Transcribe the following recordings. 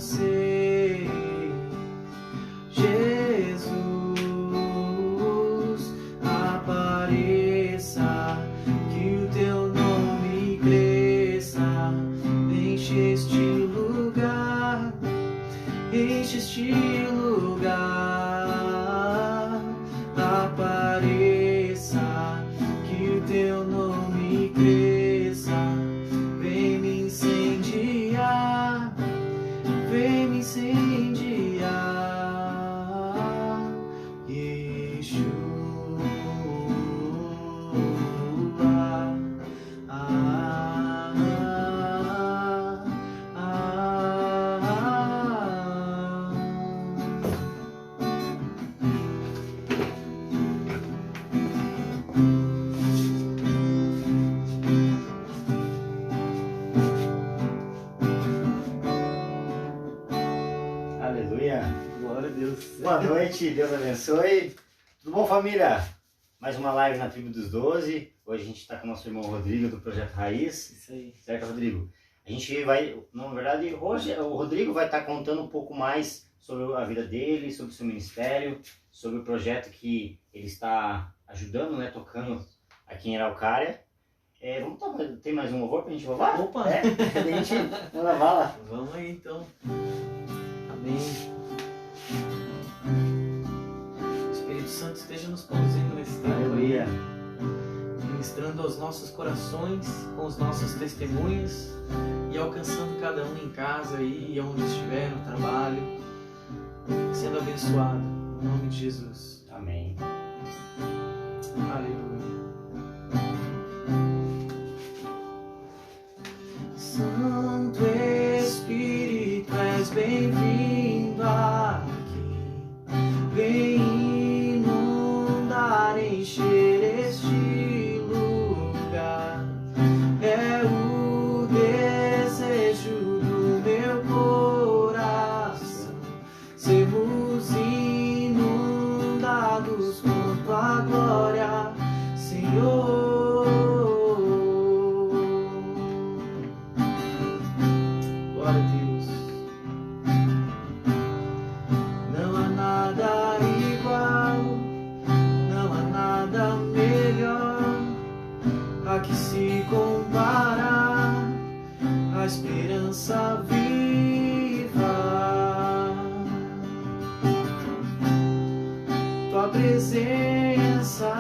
você, Jesus, apareça, que o teu nome cresça, enche este lugar, enche este lugar, apareça, que o teu nome cresça, vem me incendiar, vem me incendiar, Yeshua, Aleluia. Glória a Deus. Boa noite, Deus abençoe. Tudo bom, família? Mais uma live na Tribo dos 12. Hoje a gente está com o nosso irmão Rodrigo do Projeto Raiz. Isso aí. Certo, Rodrigo? A gente vai, na verdade, hoje o Rodrigo vai estar contando um pouco mais sobre a vida dele, sobre o seu ministério, sobre o projeto que ele está ajudando, né, tocando aqui em Araucária. Tem mais um louvor pra gente louvar? Opa! A gente manda bala. Vamos aí então. Amém. O Espírito Santo esteja nos conduzindo nesse tempo aí, Aleluia. ministrando aos nossos corações com os nossos testemunhos e alcançando cada um em casa aí, e onde estiver, no trabalho, sendo abençoado, em nome de Jesus. Amém. Aleluia. Santo Espírito, és bem-vindo aqui, vem inundar, encher este lugar, é o desejo do meu coração, sermos inundados com tua glória, Senhor. Glória a Deus. Não há nada igual, não há nada melhor a que se comparar, a esperança viva, tua presença.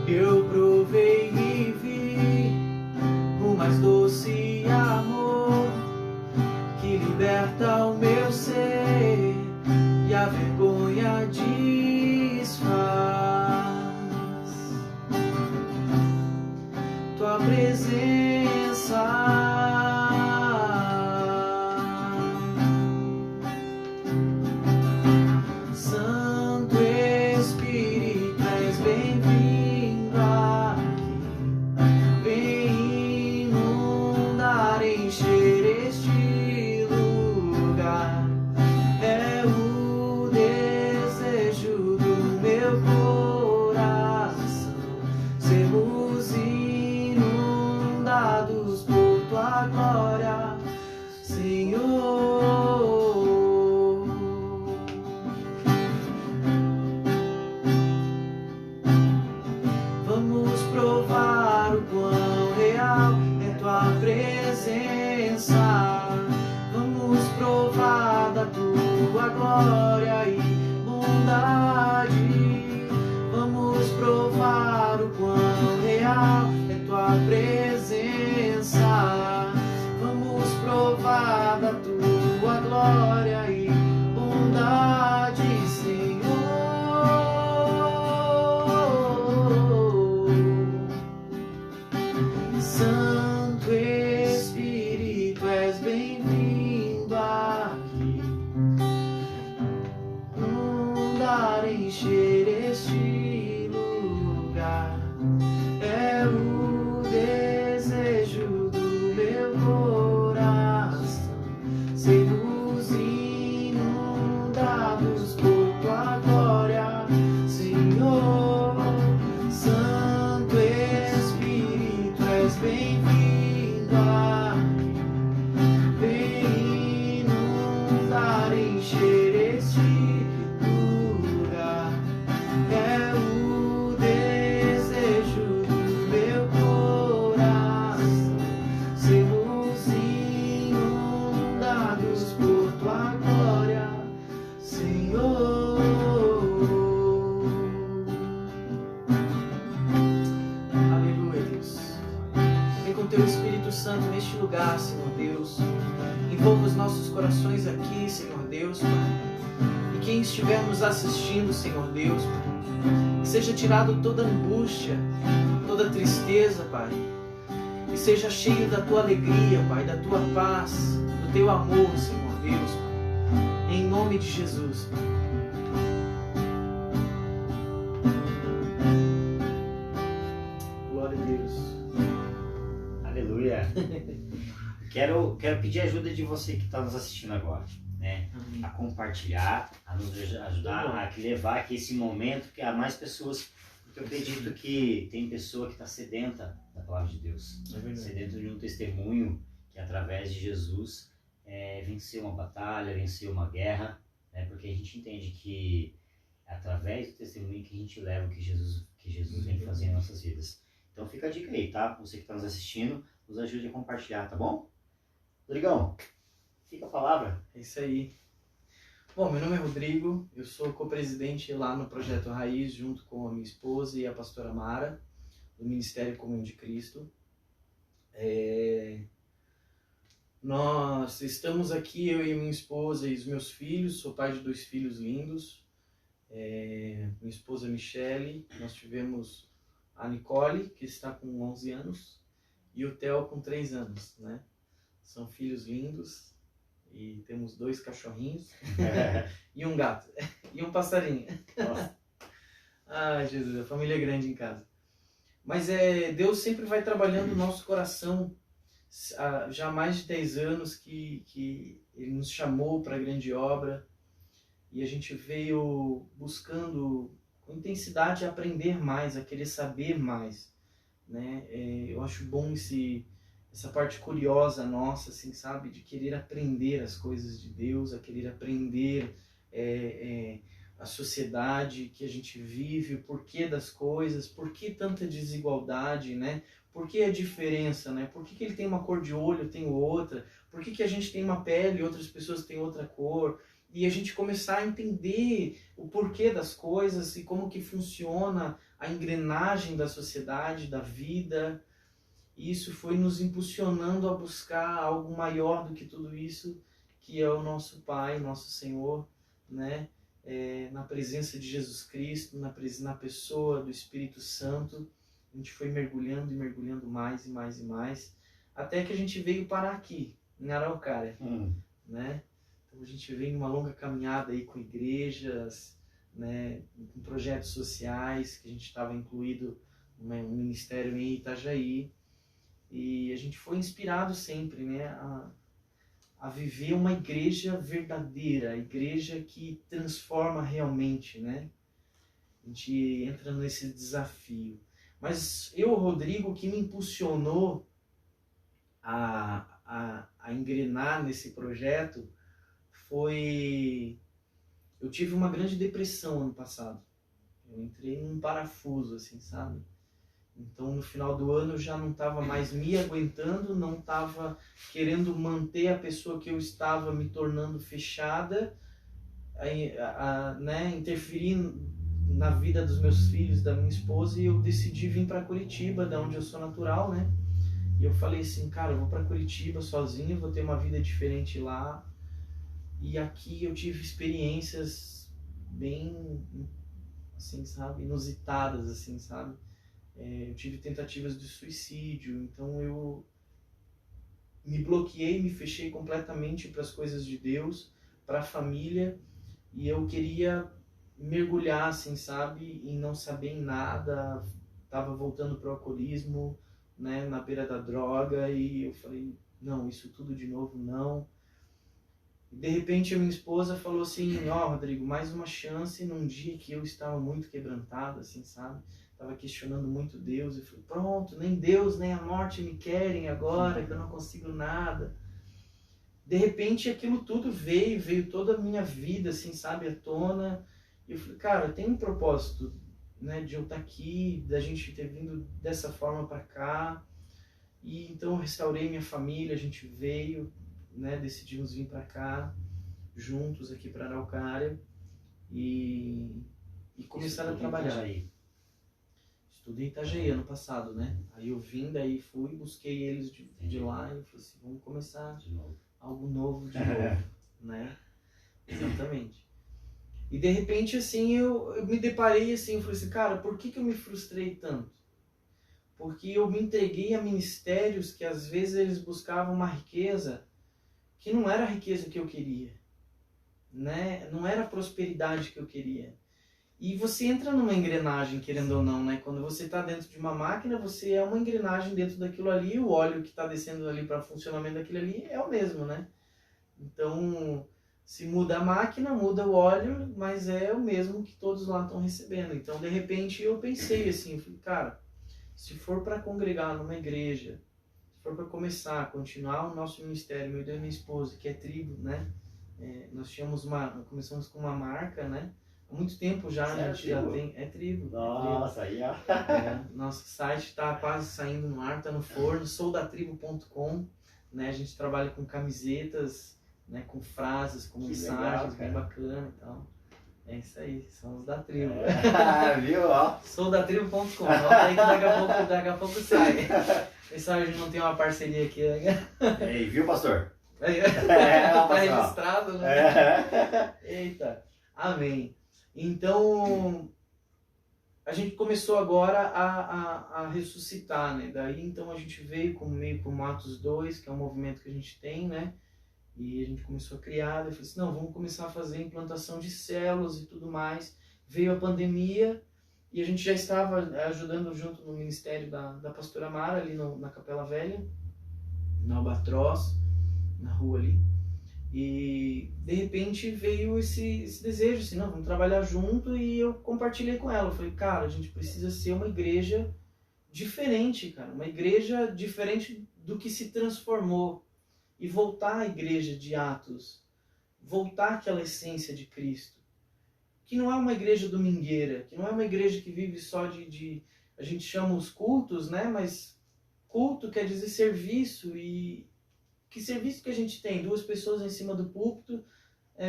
Eu provei e vi o mais doce amor que liberta o meu ser e a vergonha desfaz. Tua presença. Santo Espírito, és bem-vindo aqui, vem inundar, encher este lugar, é o desejo do meu coração, sermos inundados por tua glória, Senhor. Vamos provar o quão real é tua presença. Vamos provar da tua glória e bondade. Vamos provar o quão real é tua presença. Vamos provar da tua glória e bondade, Senhor. Santo Espírito, és bem-vindo aqui, inundar, encher este lugar, é o Teu Espírito Santo neste lugar, Senhor Deus. Envolva os nossos corações aqui, Senhor Deus, Pai. E quem estiver nos assistindo, Senhor Deus, Pai, que seja tirado toda angústia, toda tristeza, Pai. E seja cheio da Tua alegria, Pai, da Tua paz, do Teu amor, Senhor Deus, Pai. Em nome de Jesus, Pai. Glória a Deus. Aleluia. Quero pedir a ajuda de você que está nos assistindo agora, né? Amém. A compartilhar, a nos ajudar a levar aqui esse momento que há mais pessoas, porque eu acredito que tem pessoa que está sedenta da palavra de Deus, sedenta de um testemunho que através de Jesus venceu uma batalha, venceu uma guerra, né? Porque a gente entende que é através do testemunho que a gente leva o que Jesus vem fazer em nossas vidas. Então fica a dica aí, tá? Você que está nos assistindo, nos ajude a compartilhar, tá bom? Rodrigão, fica a palavra. É isso aí. Bom, meu nome é Rodrigo, eu sou co-presidente lá no Projeto Raiz, junto com a minha esposa e a pastora Mara, do Ministério Comunhão de Cristo. Nós estamos aqui, eu e minha esposa e os meus filhos, sou pai de 2 filhos lindos. Minha esposa Michele, nós tivemos a Nicole, que está com 11 anos, e o Theo com 3 anos, né? São filhos lindos e temos 2 cachorrinhos e um gato e um passarinho. Nossa. Ai, Jesus, a família é grande em casa. Mas Deus sempre vai trabalhando no nosso coração. Já há mais de 10 anos que Ele nos chamou para a grande obra e a gente veio buscando com intensidade aprender mais, a querer saber mais, né? Eu acho bom essa parte curiosa nossa, assim, sabe? De querer aprender as coisas de Deus, a querer aprender a sociedade que a gente vive, o porquê das coisas, por que tanta desigualdade, né? Por que a diferença, né? Por que ele tem uma cor de olho, eu tenho outra? Por que a gente tem uma pele e outras pessoas têm outra cor? E a gente começar a entender o porquê das coisas e como que funciona a engrenagem da sociedade, da vida. E isso foi nos impulsionando a buscar algo maior do que tudo isso, que é o nosso Pai, nosso Senhor, né? Na presença de Jesus Cristo, na pessoa do Espírito Santo. A gente foi mergulhando e mergulhando mais e mais e mais, até que a gente veio parar aqui, em Araucária, né? Então a gente vem numa longa caminhada aí com igrejas, né? Com projetos sociais, que a gente estava incluído no ministério em Itajaí, e a gente foi inspirado sempre, né? A viver uma igreja verdadeira, a igreja que transforma realmente, né? A gente entra nesse desafio. Mas Rodrigo, que me impulsionou a engrenar nesse projeto foi... Eu tive uma grande depressão ano passado. Eu entrei num parafuso, assim, sabe? Então, no final do ano, eu já não estava mais me aguentando, não estava querendo manter a pessoa que eu estava me tornando fechada, né? Interferindo na vida dos meus filhos, da minha esposa, e eu decidi vir para Curitiba, da onde eu sou natural, né? E eu falei assim, cara, eu vou para Curitiba sozinho, vou ter uma vida diferente lá. E aqui eu tive experiências bem, assim, sabe, inusitadas, assim, sabe? Eu tive tentativas de suicídio, então eu me bloqueei, me fechei completamente para as coisas de Deus, para a família, e eu queria mergulhar, assim, sabe, e não saber em nada, tava voltando pro alcoolismo, né, na beira da droga, e eu falei, não, isso tudo de novo, não. E de repente a minha esposa falou assim, Rodrigo, mais uma chance num dia que eu estava muito quebrantado, assim, sabe, tava questionando muito Deus, eu falei, pronto, nem Deus, nem a morte me querem agora, que eu não consigo nada. De repente aquilo tudo veio toda a minha vida, assim, sabe, à tona. E eu falei, cara, tem um propósito, né, de eu estar aqui, da gente ter vindo dessa forma para cá. E então eu restaurei minha família, a gente veio, né, decidimos vir para cá, juntos aqui para Araucária, e começar a trabalhar. estudei em Itajaí ano passado, né? Aí eu vim, daí fui, busquei eles de lá e falei assim, vamos começar algo novo de novo, né? Exatamente. E de repente, assim, eu me deparei assim, eu falei assim, cara, por que eu me frustrei tanto? Porque eu me entreguei a ministérios que às vezes eles buscavam uma riqueza que não era a riqueza que eu queria, né? Não era a prosperidade que eu queria. E você entra numa engrenagem, querendo ou não, né? Quando você está dentro de uma máquina, você é uma engrenagem dentro daquilo ali, o óleo que está descendo ali para funcionamento daquilo ali é o mesmo, né? Então, se muda a máquina, muda o óleo, mas é o mesmo que todos lá estão recebendo. Então, de repente, eu pensei assim, eu falei, cara, se for para congregar numa igreja, se for para começar, continuar o nosso ministério, eu e da minha esposa, que é tribo, né? Nós começamos com uma marca, né? Há muito tempo já, a gente já tem. É tribo. Nossa, aí ó. Nosso site está quase saindo no ar, está no forno, soudatribo.com, né? A gente trabalha com camisetas, né? Com frases, com mensagens, bem bacana e tal. É isso aí, somos da tribo. Viu, ó? Soudatribo.com, anota aí que daqui a pouco sai. Pessoal, a gente não tem uma parceria aqui, né? Ei, viu, pastor? Tá registrado, né? Eita, amém. Então, a gente começou agora a ressuscitar, né? Daí, então, a gente veio meio como Atos 2, que é um movimento que a gente tem, né? E a gente começou a criar, eu falei assim, não, vamos começar a fazer implantação de células e tudo mais. Veio a pandemia e a gente já estava ajudando junto no ministério da pastora Mara, ali na Capela Velha, na Albatroz, na rua ali. E de repente veio esse desejo, assim, não, vamos trabalhar junto, e eu compartilhei com ela. Eu falei, cara, a gente precisa ser uma igreja diferente, cara, uma igreja diferente do que se transformou. E voltar à igreja de Atos, voltar àquela essência de Cristo. Que não é uma igreja domingueira, que não é uma igreja que vive só a gente chama os cultos, né? Mas culto quer dizer serviço, e que serviço que a gente tem? 2 pessoas em cima do púlpito,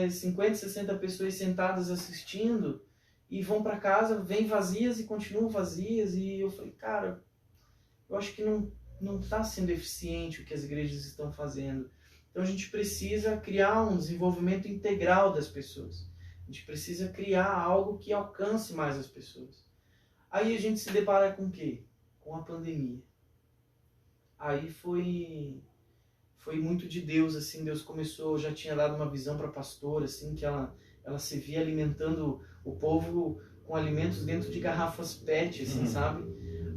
50, 60 pessoas sentadas assistindo, e vão para casa, vêm vazias e continuam vazias. E eu falei, cara, eu acho que não está sendo eficiente o que as igrejas estão fazendo. Então a gente precisa criar um desenvolvimento integral das pessoas. A gente precisa criar algo que alcance mais as pessoas. Aí a gente se depara com o quê? Com a pandemia. Aí foi muito de Deus, assim. Deus começou, já tinha dado uma visão para a pastora, assim, que ela se via alimentando o povo com alimentos dentro de garrafas PET, assim, sabe?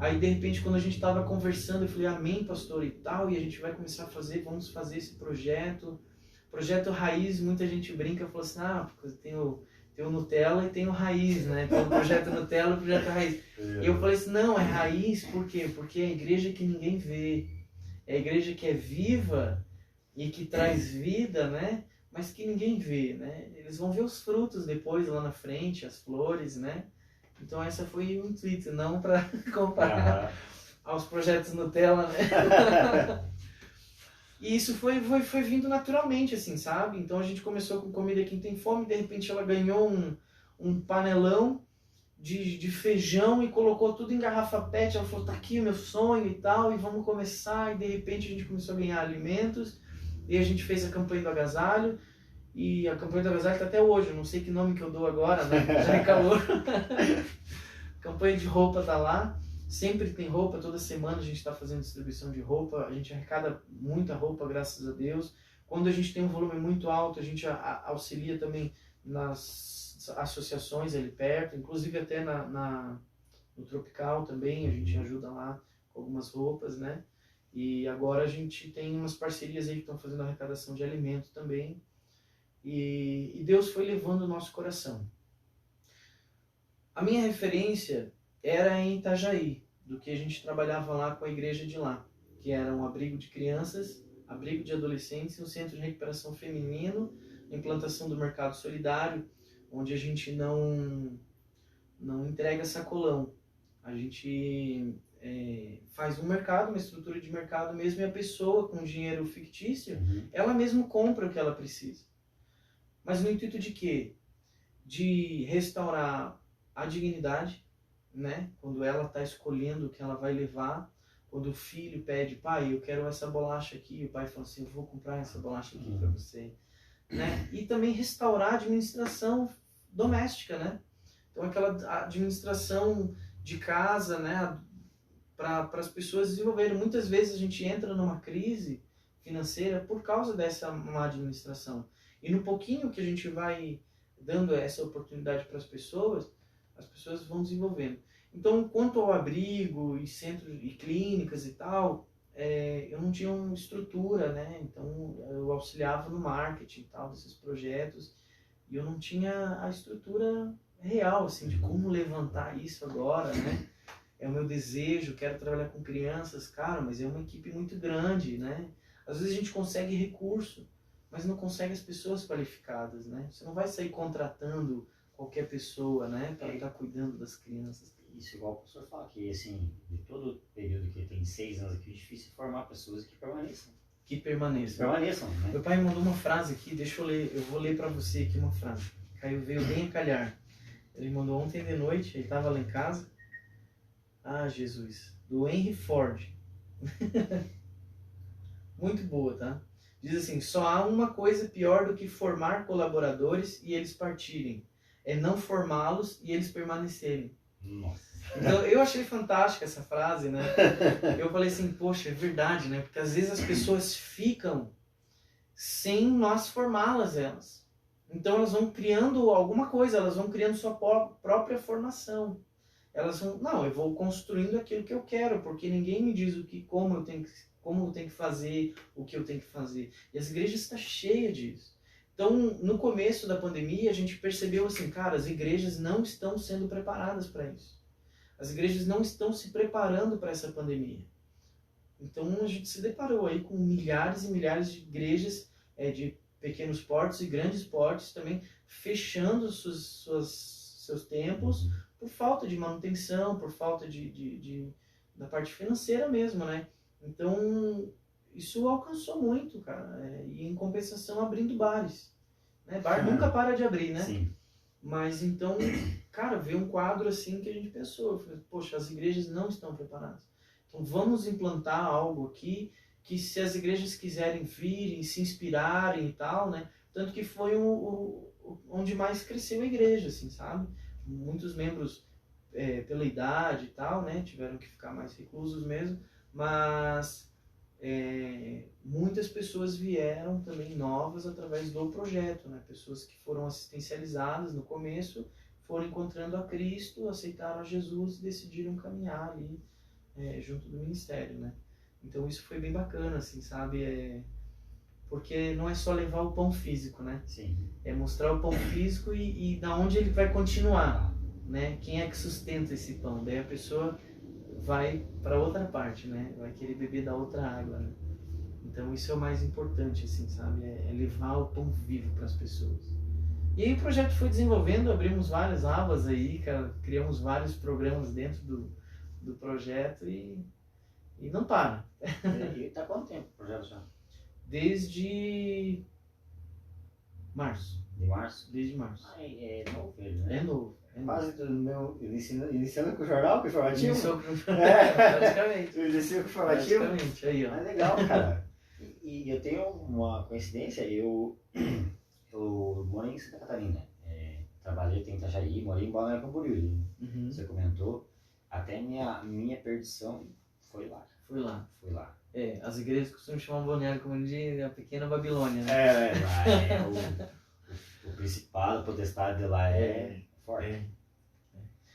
Aí, de repente, quando a gente estava conversando, eu falei, amém, pastor, e tal, e a gente vai começar vamos fazer esse projeto Raiz. Muita gente brinca, falou assim, porque tem o Nutella e tem o Raiz, né? Tem o projeto Nutella e o projeto Raiz. E eu falei assim, não, é Raiz, por quê? Porque é a igreja que ninguém vê, é a igreja que é viva e que traz vida, né? Mas que ninguém vê, né? Eles vão ver os frutos depois, lá na frente, as flores, né? Então essa foi o intuito, não para comparar aos projetos Nutella, né? E isso foi vindo naturalmente, assim, sabe? Então a gente começou com Comida Quem Tem Fome, de repente ela ganhou um panelão de feijão e colocou tudo em garrafa PET. Ela falou, tá aqui o meu sonho e tal, e vamos começar. E de repente a gente começou a ganhar alimentos, e a gente fez a campanha do agasalho. E a campanha do agasalho está até hoje, eu não sei que nome que eu dou agora, né? Já é calor. Campanha de roupa tá lá, sempre tem roupa, toda semana a gente está fazendo distribuição de roupa, a gente arrecada muita roupa, graças a Deus. Quando a gente tem um volume muito alto, a gente auxilia também nas associações ali perto, inclusive até no Tropical também, a gente ajuda lá com algumas roupas, né? E agora a gente tem umas parcerias aí que estão fazendo arrecadação de alimento também. E Deus foi levando o nosso coração. A minha referência era em Itajaí, do que a gente trabalhava lá com a igreja de lá, que era um abrigo de crianças, abrigo de adolescentes e um centro de recuperação feminino, implantação do mercado solidário, onde a gente não entrega sacolão. A gente faz um mercado, uma estrutura de mercado mesmo, e a pessoa com dinheiro fictício, ela mesma compra o que ela precisa. Mas no intuito de quê? De restaurar a dignidade, né? Quando ela está escolhendo o que ela vai levar, quando o filho pede, pai, eu quero essa bolacha aqui, o pai fala assim, eu vou comprar essa bolacha aqui para você, né? E também restaurar a administração doméstica, né? Então aquela administração de casa, né? Para as pessoas desenvolverem. Muitas vezes a gente entra numa crise financeira por causa dessa má administração. E no pouquinho que a gente vai dando essa oportunidade para as pessoas vão desenvolvendo. Então, quanto ao abrigo e centros e clínicas e tal, eu não tinha uma estrutura, né? Então, eu auxiliava no marketing e tal desses projetos e eu não tinha a estrutura real, assim, de como levantar isso agora, né? É o meu desejo, quero trabalhar com crianças, cara, mas é uma equipe muito grande, né? Às vezes a gente consegue recurso, mas não consegue as pessoas qualificadas, né? Você não vai sair contratando qualquer pessoa, né, para estar cuidando das crianças. Isso, igual o professor fala, que assim, de todo o período que ele tem 6 anos aqui, é difícil formar pessoas que permaneçam. Que permaneçam. Permaneçam, né? Meu pai me mandou uma frase aqui, deixa eu ler, eu vou ler para você aqui uma frase. Veio bem a calhar. Ele mandou ontem de noite, ele estava lá em casa. Ah, Jesus. Do Henry Ford. Muito boa, tá? Diz assim, só há uma coisa pior do que formar colaboradores e eles partirem. É não formá-los e eles permanecerem. Nossa. Então, eu achei fantástica essa frase, né? Eu falei assim, poxa, é verdade, né? Porque às vezes as pessoas ficam sem nós formá-las, elas. Então elas vão criando alguma coisa, elas vão criando sua própria formação. Elas vão, não, eu vou construindo aquilo que eu quero, porque ninguém me diz como eu tenho que fazer, o que eu tenho que fazer. E as igrejas estão cheias disso. Então, no começo da pandemia, a gente percebeu assim, cara, as igrejas não estão sendo preparadas para isso. As igrejas não estão se preparando para essa pandemia. Então, a gente se deparou aí com milhares e milhares de igrejas de pequenos portos e grandes portos também fechando seus templos por falta de manutenção, por falta da parte financeira mesmo, né? Então, isso alcançou muito, cara. E em compensação, abrindo bares. Né? Bar nunca para de abrir, né? Sim. Mas então, cara, veio um quadro assim que a gente pensou. Eu falei, poxa, as igrejas não estão preparadas. Então, vamos implantar algo aqui que se as igrejas quiserem virem, se inspirarem e tal, né? Tanto que foi onde mais cresceu a igreja, assim, sabe? Muitos membros, pela idade e tal, né? Tiveram que ficar mais reclusos mesmo. Mas muitas pessoas vieram também novas através do projeto, né? Pessoas que foram assistencializadas no começo, foram encontrando a Cristo, aceitaram a Jesus e decidiram caminhar ali junto do ministério, né? Então isso foi bem bacana, assim, sabe? Porque não é só levar o pão físico, né? Sim. É mostrar o pão físico e da onde ele vai continuar, né? Quem é que sustenta esse pão? Daí a pessoa vai para outra parte, né? Vai querer beber da outra água, né? Então isso é o mais importante, assim, sabe? É levar o pão vivo para as pessoas. E aí o projeto foi desenvolvendo, abrimos várias abas aí, cara, criamos vários programas dentro do projeto e não para. E tá quanto tempo o projeto já? Desde março. De março? Desde março. É novo ele, né? É novo. Quase do meu. Iniciando com o jornal, com o informativo? Iniciou com praticamente. Iniciou com o informativo? Praticamente, aí ó. É legal, cara. E eu tenho uma coincidência, eu moro em Santa Catarina. Trabalhei em Itajaí, morei em Balneário Camboriú. Uhum. Você comentou. Até minha perdição foi lá. Fui lá. Fui lá. As igrejas costumam chamar Balneário como de a pequena Babilônia, né? Lá o principado, a potestade de lá é forte.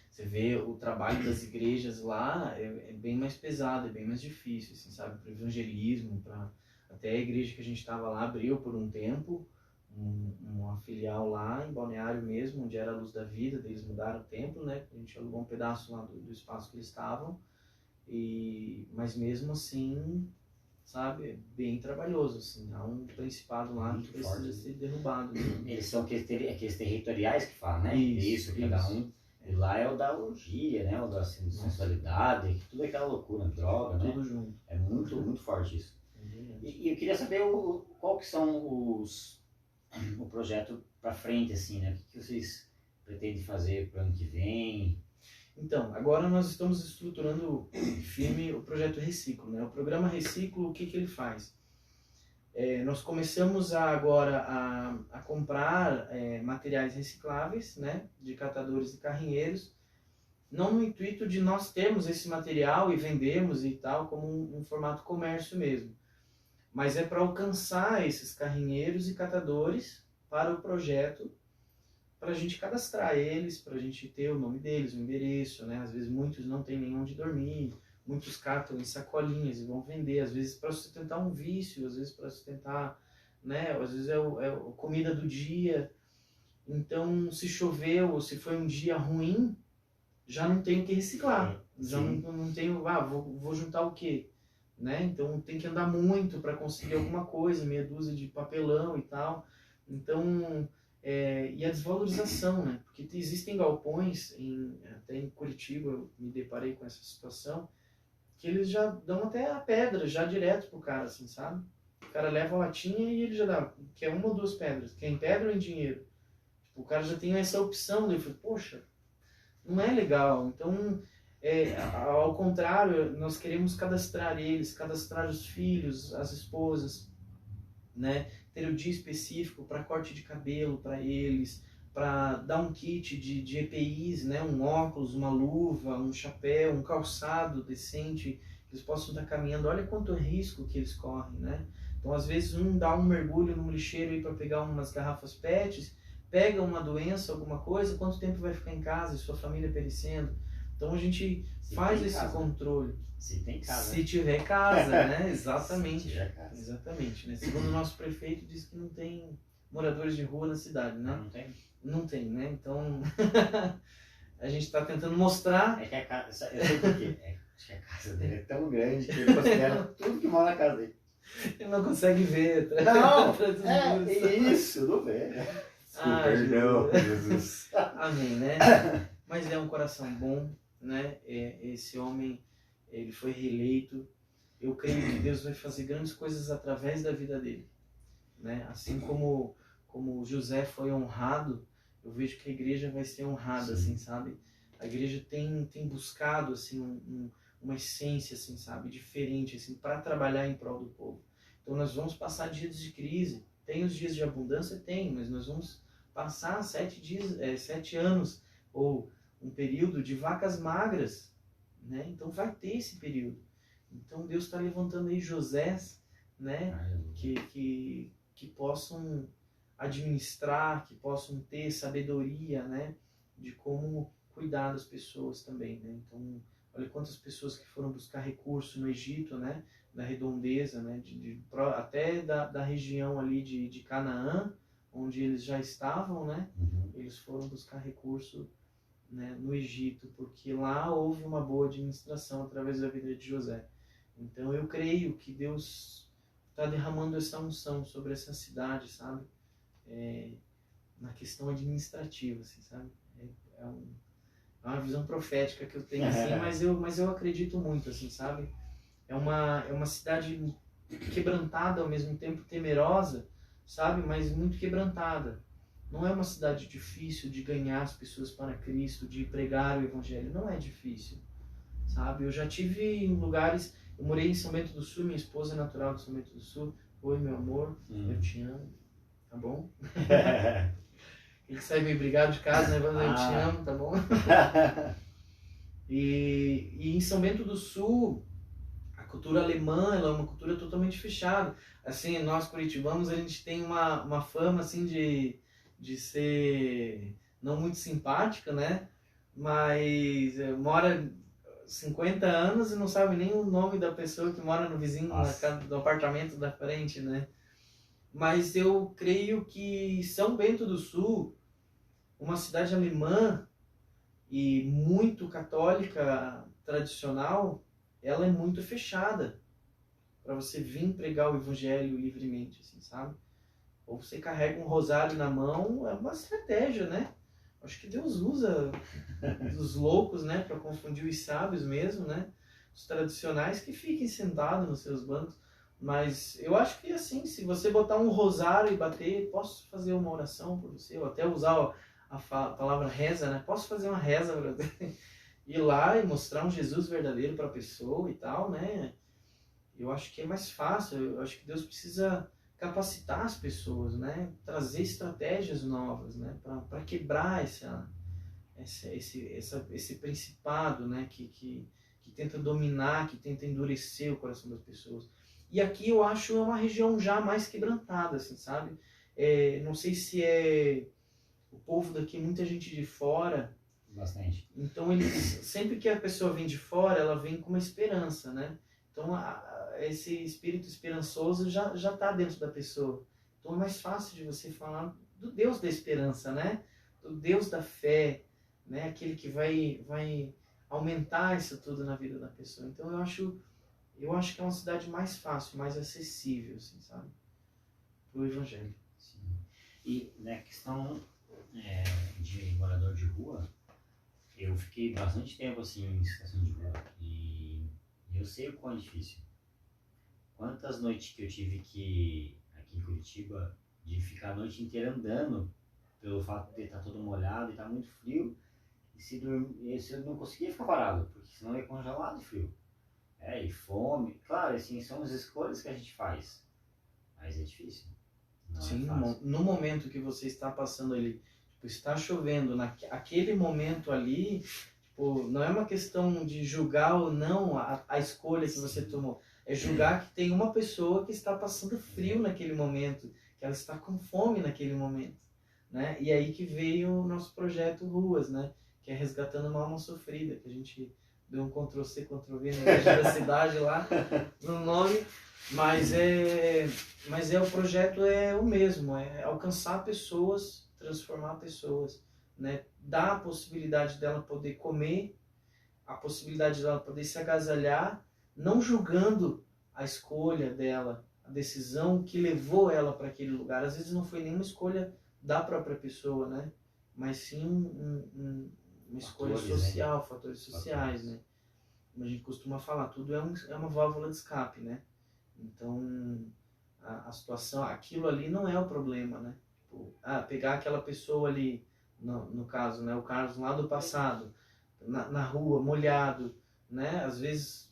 Você vê o trabalho das igrejas lá é bem mais pesado, é bem mais difícil, assim, sabe? Para o evangelismo, até a igreja que a gente estava lá abriu por um tempo, uma filial lá em Balneário mesmo, onde era a Luz da Vida, daí eles mudaram o templo, né? A gente alugou um pedaço lá do espaço que eles estavam, mas mesmo assim, sabe, é bem trabalhoso, assim, há um principado lá muito que precisa forte. ser derrubado. Eles são aqueles territoriais que falam, né? Isso, cada um. E lá é o da orgia, né? O da sensualidade, tudo aquela loucura, droga, né? Tudo junto. É muito, muito forte isso. E eu queria saber qual que são o projeto para frente, assim, né? O que vocês pretendem fazer para o ano que vem? Então, agora nós estamos estruturando firme o projeto Reciclo, né? O programa Reciclo, o que ele faz? Nós começamos agora a comprar materiais recicláveis, né? De catadores e carrinheiros, não no intuito de nós termos esse material e vendermos e tal, como um formato comércio mesmo, mas é para alcançar esses carrinheiros e catadores para o projeto, para a gente cadastrar eles, para a gente ter o nome deles, o endereço, né? Às vezes muitos não têm nem onde dormir, muitos catam em sacolinhas e vão vender, às vezes para sustentar um vício, às vezes para sustentar, né? Às vezes é a comida do dia. Então, se choveu ou se foi um dia ruim, já não tenho o que reciclar, já não tenho, vou juntar o quê? Né? Então tem que andar muito para conseguir alguma coisa, meia dúzia de papelão e tal. Então, e a desvalorização, né? Porque existem galpões, até em Curitiba eu me deparei com essa situação, que eles já dão até a pedra, já direto pro cara, assim, sabe? O cara leva a latinha e ele já dá, quer uma ou duas pedras, quer em pedra ou em dinheiro. Tipo, o cara já tem essa opção, né? Eu falei, poxa, não é legal. Então, ao contrário, nós queremos cadastrar eles, cadastrar os filhos, as esposas, né? Ter o dia específico para corte de cabelo para eles, para dar um kit de EPIs, né? Um óculos, uma luva, um chapéu, um calçado decente, que eles possam estar caminhando. Olha quanto risco que eles correm, né? Então, às vezes, dá um mergulho no lixeiro para pegar umas garrafas PETs, pega uma doença, alguma coisa, quanto tempo vai ficar em casa e sua família perecendo? Então a gente faz esse controle. Se tem casa. Se tiver casa, né? Exatamente. Se tiver casa. Exatamente, né? Segundo o nosso prefeito, diz que não tem moradores de rua na cidade, né? Não tem? Não tem, né? Então a gente está tentando mostrar. É que a casa, eu sei por quê. Acho que a casa dele é tão grande que ele considera tudo que mora na casa dele. Ele não consegue ver. Não, isso, não vê. Perdão, Jesus. Amém, né? Mas é um coração bom, né? Esse homem, ele foi reeleito. Eu creio que Deus vai fazer grandes coisas através da vida dele, né? Assim como José foi honrado, eu vejo que a igreja vai ser honrada, assim, sabe? A igreja tem buscado, assim, uma essência, assim, sabe? Diferente, assim, para trabalhar em prol do povo. Então nós vamos passar dias de crise. Tem os dias de abundância? Tem, mas nós vamos passar 7 anos ou um período de vacas magras, né? Então vai ter esse período. Então Deus está levantando aí Josés, né? Que possam administrar, que possam ter sabedoria, né? De como cuidar das pessoas também, né? Então olha quantas pessoas que foram buscar recurso no Egito, né? Da redondeza, né? Até da região ali de Canaã, onde eles já estavam, né? Eles foram buscar recurso, né, no Egito, porque lá houve uma boa administração através da vida de José. Então eu creio que Deus está derramando essa unção sobre essa cidade, sabe? Na questão administrativa, assim, sabe? É uma visão profética que eu tenho, assim, mas eu acredito muito, assim, sabe? É uma cidade quebrantada, ao mesmo tempo temerosa, sabe? Mas muito quebrantada. Não é uma cidade difícil de ganhar as pessoas para Cristo, de pregar o Evangelho. Não é difícil, sabe? Eu já tive em lugares... Eu morei em São Bento do Sul, minha esposa é natural de São Bento do Sul. Oi, meu amor, eu te amo, tá bom? Ele sai meio brigado de casa, né? Eu te amo, tá bom? E em São Bento do Sul, a cultura alemã, ela é uma cultura totalmente fechada. Assim, nós curitibanos, a gente tem uma fama, assim, de ser não muito simpática, né? Mas mora 50 anos e não sabe nem o nome da pessoa que mora no vizinho, na casa do apartamento da frente, né? Mas eu creio que São Bento do Sul, uma cidade alemã e muito católica, tradicional, ela é muito fechada para você vir pregar o evangelho livremente, assim, sabe? Ou você carrega um rosário na mão, é uma estratégia, né? Acho que Deus usa os loucos, né, para confundir os sábios mesmo, né? Os tradicionais que fiquem sentados nos seus bancos. Mas eu acho que assim, se você botar um rosário e bater, posso fazer uma oração por você, ou até usar a palavra reza, né? Posso fazer uma reza para você? ir lá e mostrar um Jesus verdadeiro para a pessoa e tal, né? Eu acho que é mais fácil, eu acho que Deus precisa capacitar as pessoas, né? Trazer estratégias novas, né? Para quebrar esse principado, né? Que tenta dominar, que tenta endurecer o coração das pessoas. E aqui eu acho uma região já mais quebrantada, assim, sabe? Não sei se é o povo daqui, muita gente de fora. Bastante. Então, sempre que a pessoa vem de fora, ela vem com uma esperança, né? Então, esse espírito esperançoso já está dentro da pessoa. Então, é mais fácil de você falar do Deus da esperança, né? Do Deus da fé, né? Aquele que vai aumentar isso tudo na vida da pessoa. Então, eu acho que é uma cidade mais fácil, mais acessível, assim, sabe? Pro Evangelho. Sim. E na questão de morador de rua, eu fiquei bastante tempo assim em situação de rua e eu sei o quão é difícil. Quantas noites que eu tive que, aqui em Curitiba, de ficar a noite inteira andando, pelo fato de estar todo molhado e estar muito frio, e se eu não conseguia ficar parado, porque senão eu ia congelar de frio. E fome, claro, assim, são as escolhas que a gente faz, mas é difícil. Não Sim, é fácil. no momento que você está passando ali, tipo, está chovendo, naquele momento ali, tipo, não é uma questão de julgar ou não a escolha que você tomou, é julgar que tem uma pessoa que está passando frio naquele momento, que ela está com fome naquele momento, né? E aí que veio o nosso projeto Ruas, né? Que é Resgatando uma Alma Sofrida, que a gente deu um Ctrl+C, Ctrl+V na igreja da cidade lá, no nome, mas o projeto é o mesmo, é alcançar pessoas, transformar pessoas, né? Dar a possibilidade dela poder comer, a possibilidade dela poder se agasalhar, não julgando a escolha dela, a decisão que levou ela para aquele lugar. Às vezes não foi nenhuma escolha da própria pessoa, né? Mas sim uma escolha social, né? Fatores sociais, né? Como a gente costuma falar, tudo é uma válvula de escape, né? Então, a situação, aquilo ali não é o problema, né? Tipo, pegar aquela pessoa ali, no caso, né? O Carlos lá do passado, na rua, molhado, né? Às vezes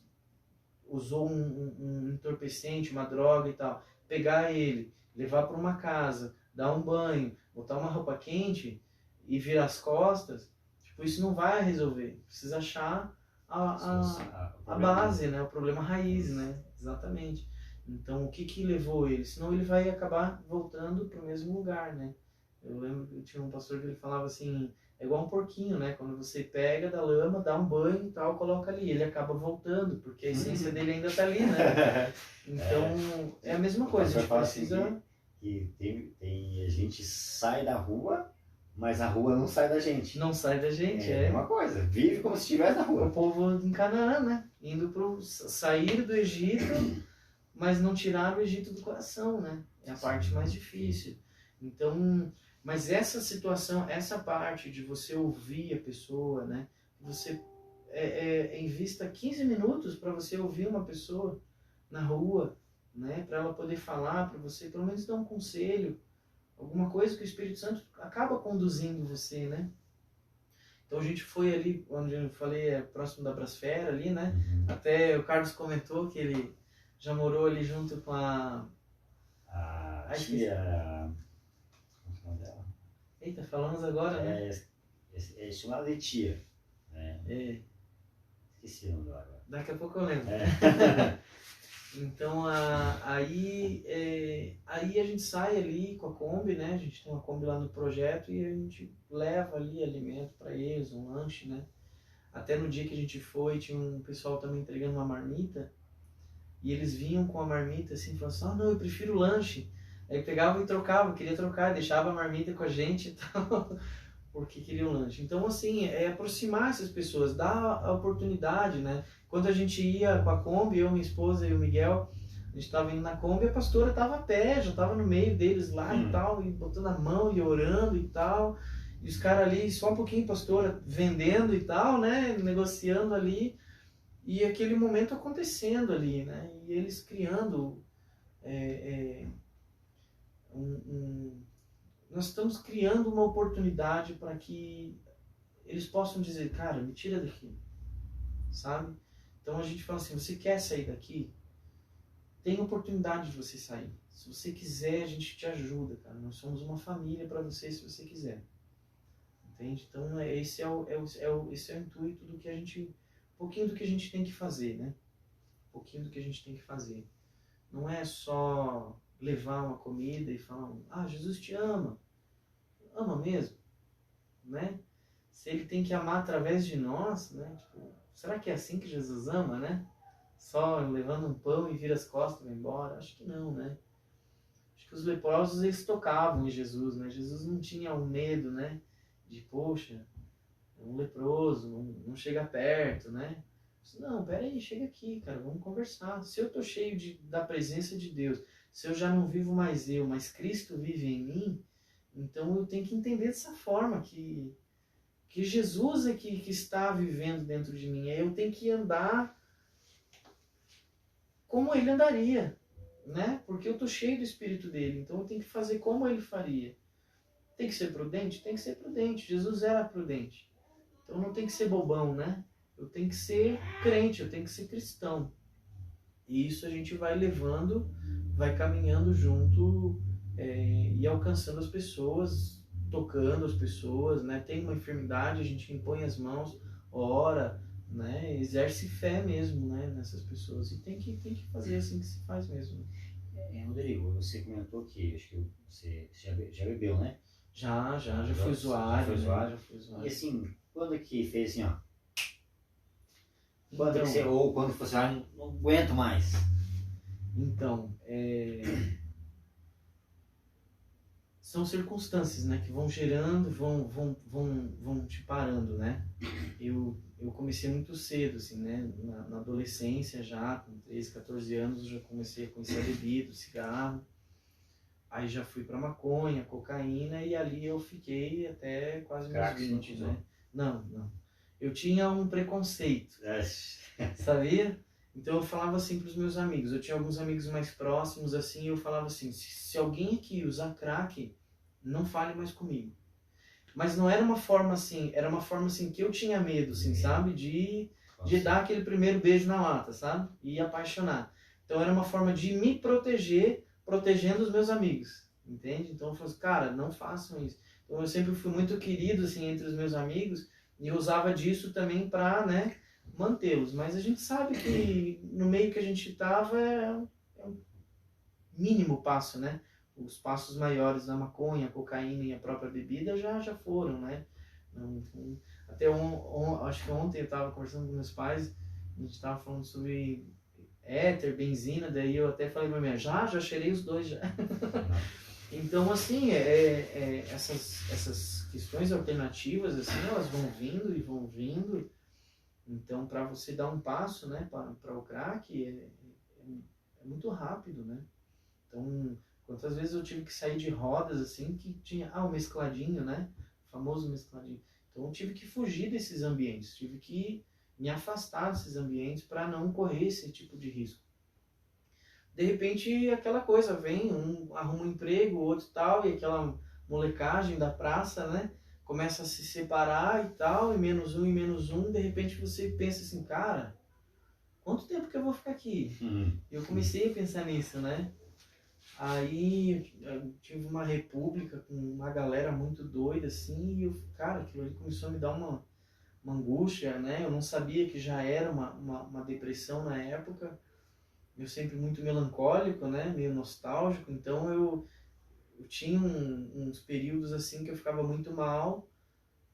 usou um entorpecente, uma droga e tal. Pegar ele, levar para uma casa, dar um banho, botar uma roupa quente e virar as costas, tipo, isso não vai resolver. Precisa achar a base, né? O problema raiz, né? Exatamente. Então, o que levou ele? Senão ele vai acabar voltando para o mesmo lugar, né? Eu lembro que tinha um pastor que ele falava assim, é igual um porquinho, né? Quando você pega da lama, dá um banho e tal, coloca ali, ele acaba voltando, porque a essência dele ainda está ali, né? Então, é a mesma coisa, a gente precisa... A gente sai da rua, mas a rua não sai da gente. Não sai da gente, é uma coisa, vive como se estivesse na rua. O povo em Canaã, né? Sair do Egito, mas não tirar o Egito do coração, né? É a parte mais difícil. Então, mas essa situação, essa parte de você ouvir a pessoa, né? Você invista 15 minutos para você ouvir uma pessoa na rua, né? Para ela poder falar para você, pelo menos dar um conselho, alguma coisa que o Espírito Santo acaba conduzindo você, né? Então a gente foi ali, onde eu falei, próximo da Brasfera ali, né? Até o Carlos comentou que ele já morou ali junto com a tia... Como é o nome dela? Eita, falamos agora, né? É chamada de tia. Né? Esqueci o nome dela agora. Daqui a pouco eu lembro. Então, aí a gente sai ali com a Kombi, né? A gente tem uma Kombi lá no projeto e a gente leva ali alimento para eles, um lanche, né? Até no dia que a gente foi, tinha um pessoal também entregando uma marmita e eles vinham com a marmita assim, falavam assim, não, eu prefiro lanche. Aí pegavam e trocavam, queria trocar, deixava a marmita com a gente e tal, porque queria o lanche. Então, assim, aproximar essas pessoas, dar a oportunidade, né? Quando a gente ia com a Kombi, eu, minha esposa e o Miguel, a gente estava indo na Kombi, a pastora estava a pé, já estava no meio deles lá e tal, e botando a mão e orando e tal. E os caras ali, só um pouquinho, pastora, vendendo e tal, né? Negociando ali. E aquele momento acontecendo ali, né? E eles criando... nós estamos criando uma oportunidade para que eles possam dizer, cara, me tira daqui, sabe? Então a gente fala assim, você quer sair daqui? Tem oportunidade de você sair. Se você quiser, a gente te ajuda, cara. Nós somos uma família para você se você quiser. Entende? Então esse é o intuito do que a gente, um pouquinho do que a gente tem que fazer, né? Um pouquinho do que a gente tem que fazer. Não é só levar uma comida e falar, ah, Jesus te ama. Ama mesmo, né? Se ele tem que amar através de nós, né? Tipo, será que é assim que Jesus ama, né? Só levando um pão e vira as costas e vai embora? Acho que não, né? Acho que os leprosos, eles tocavam em Jesus, né? Jesus não tinha um medo, né? De, poxa, é um leproso, não chega perto, né? Não, peraí, chega aqui, cara, vamos conversar. Se eu tô cheio da presença de Deus, se eu já não vivo mais eu, mas Cristo vive em mim, então eu tenho que entender dessa forma que Jesus é que está vivendo dentro de mim. Aí eu tenho que andar como ele andaria, né? Porque eu tô cheio do Espírito dele, então eu tenho que fazer como ele faria. Tem que ser prudente? Tem que ser prudente. Jesus era prudente. Então não tem que ser bobão, né? Eu tenho que ser crente, eu tenho que ser cristão. E isso a gente vai levando, vai caminhando junto e alcançando as pessoas, tocando as pessoas, né? Tem uma enfermidade, a gente impõe as mãos, ora, né? Exerce fé mesmo, né? Nessas pessoas. E tem que fazer assim que se faz mesmo. Rodrigo, você comentou que acho que você já bebeu, né? Já fui usuário. Já fui usuário. E assim, quando que fez assim, ó? Quando Então, que você, ou quando você não aguento mais? Então, são circunstâncias, né, que vão gerando, vão te parando, né? Eu comecei muito cedo, assim, né? Na adolescência já, com 13, 14 anos, eu já comecei a conhecer a bebida, o cigarro. Aí já fui pra maconha, cocaína, e ali eu fiquei até quase meus 20, né? Não. Eu tinha um preconceito, sabia? Então eu falava assim pros meus amigos, eu tinha alguns amigos mais próximos, assim, eu falava assim, se alguém aqui usar crack, não fale mais comigo. Mas não era uma forma assim, era uma forma assim que eu tinha medo, assim, sabe? De dar aquele primeiro beijo na lata, sabe? E apaixonar. Então era uma forma de me proteger, protegendo os meus amigos, entende? Então eu falei assim, cara, não façam isso. Então eu sempre fui muito querido, assim, entre os meus amigos, e eu usava disso também pra, né, mantê-los. Mas a gente sabe que no meio que a gente estava é um mínimo passo, né? Os passos maiores da maconha, a cocaína e a própria bebida já foram, né? Até acho que ontem eu estava conversando com meus pais, a gente estava falando sobre éter, benzina, daí eu até falei pra minha, já cheirei os dois já. Então, assim, essas questões alternativas, assim, elas vão vindo. Então, para você dar um passo, né, para o crack, é muito rápido, né? Então, quantas vezes eu tive que sair de rodas, assim, que tinha, o mescladinho, né? O famoso mescladinho. Então, eu tive que fugir desses ambientes, tive que me afastar desses ambientes para não correr esse tipo de risco. De repente, aquela coisa, vem, arruma um emprego, o outro tal, e aquela molecagem da praça, né? Começa a se separar e tal, e menos um, de repente você pensa assim, cara, quanto tempo que eu vou ficar aqui? Eu comecei a pensar nisso, né? Aí eu tive uma república com uma galera muito doida, assim, e cara, aquilo ali começou a me dar uma angústia, né? Eu não sabia que já era uma depressão na época. Eu sempre muito melancólico, né? Meio nostálgico, então eu tinha uns períodos assim que eu ficava muito mal,